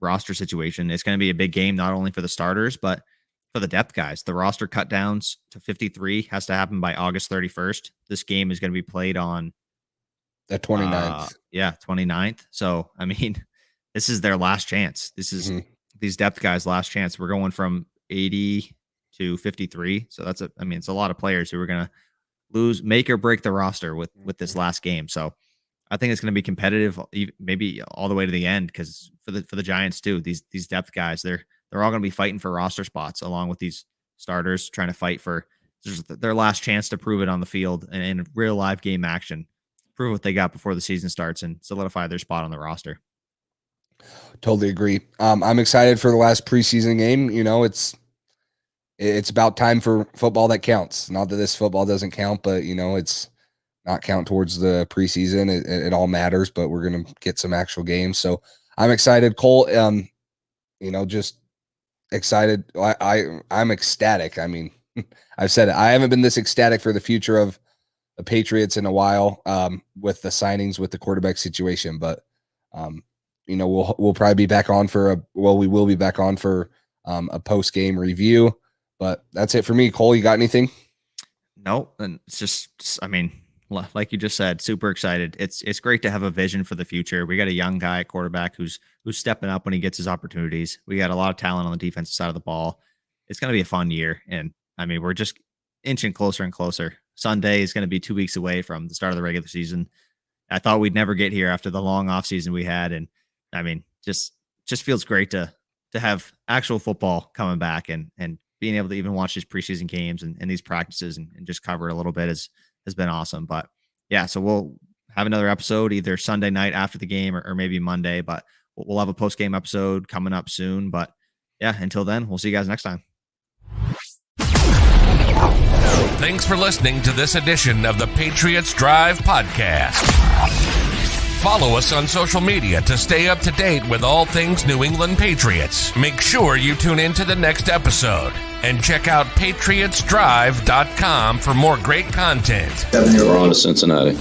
[SPEAKER 3] roster situation, it's going to be a big game, not only for the starters, but for the depth guys. The roster cut downs to 53 has to happen by August 31st. This game is going to be played on
[SPEAKER 4] the 29th.
[SPEAKER 3] 29th. So, I mean, this is their last chance. This is these depth guys' last chance. We're going from 80 to 53. So it's a lot of players who are going to make or break the roster with this last game. So I think it's going to be competitive, maybe all the way to the end, because for the Giants too, these depth guys, they're all going to be fighting for roster spots along with these starters, trying to fight for their last chance to prove it on the field and in real live game action, prove what they got before the season starts and solidify their spot on the roster.
[SPEAKER 4] Totally agree. I'm excited for the last preseason game. It's about time for football that counts. Not that this football doesn't count, but it's not count towards the preseason. It all matters, but we're going to get some actual games. So I'm excited. Cole, just excited. I'm ecstatic. I mean, I've said it. I haven't been this ecstatic for the future of the Patriots in a while, with the signings, with the quarterback situation. But we'll probably be back on we will be back on for a post game review. But that's it for me. Cole, you got anything?
[SPEAKER 3] No, and it's just like you just said, super excited. It's great to have a vision for the future. We got a young guy at quarterback who's stepping up when he gets his opportunities. We got a lot of talent on the defensive side of the ball. It's going to be a fun year. And we're just inching closer and closer. Sunday is going to be 2 weeks away from the start of the regular season. I thought we'd never get here after the long off season we had. And just feels great to have actual football coming back and being able to even watch these preseason games and these practices and just cover a little bit has been awesome. But yeah, so we'll have another episode either Sunday night after the game or maybe Monday, but we'll have a post-game episode coming up soon. But yeah, until then, we'll see you guys next time.
[SPEAKER 1] Thanks for listening to this edition of the Patriots Drive podcast. Follow us on social media to stay up to date with all things New England Patriots. Make sure you tune in to the next episode and check out patriotsdrive.com for more great content.
[SPEAKER 5] We're on to Cincinnati.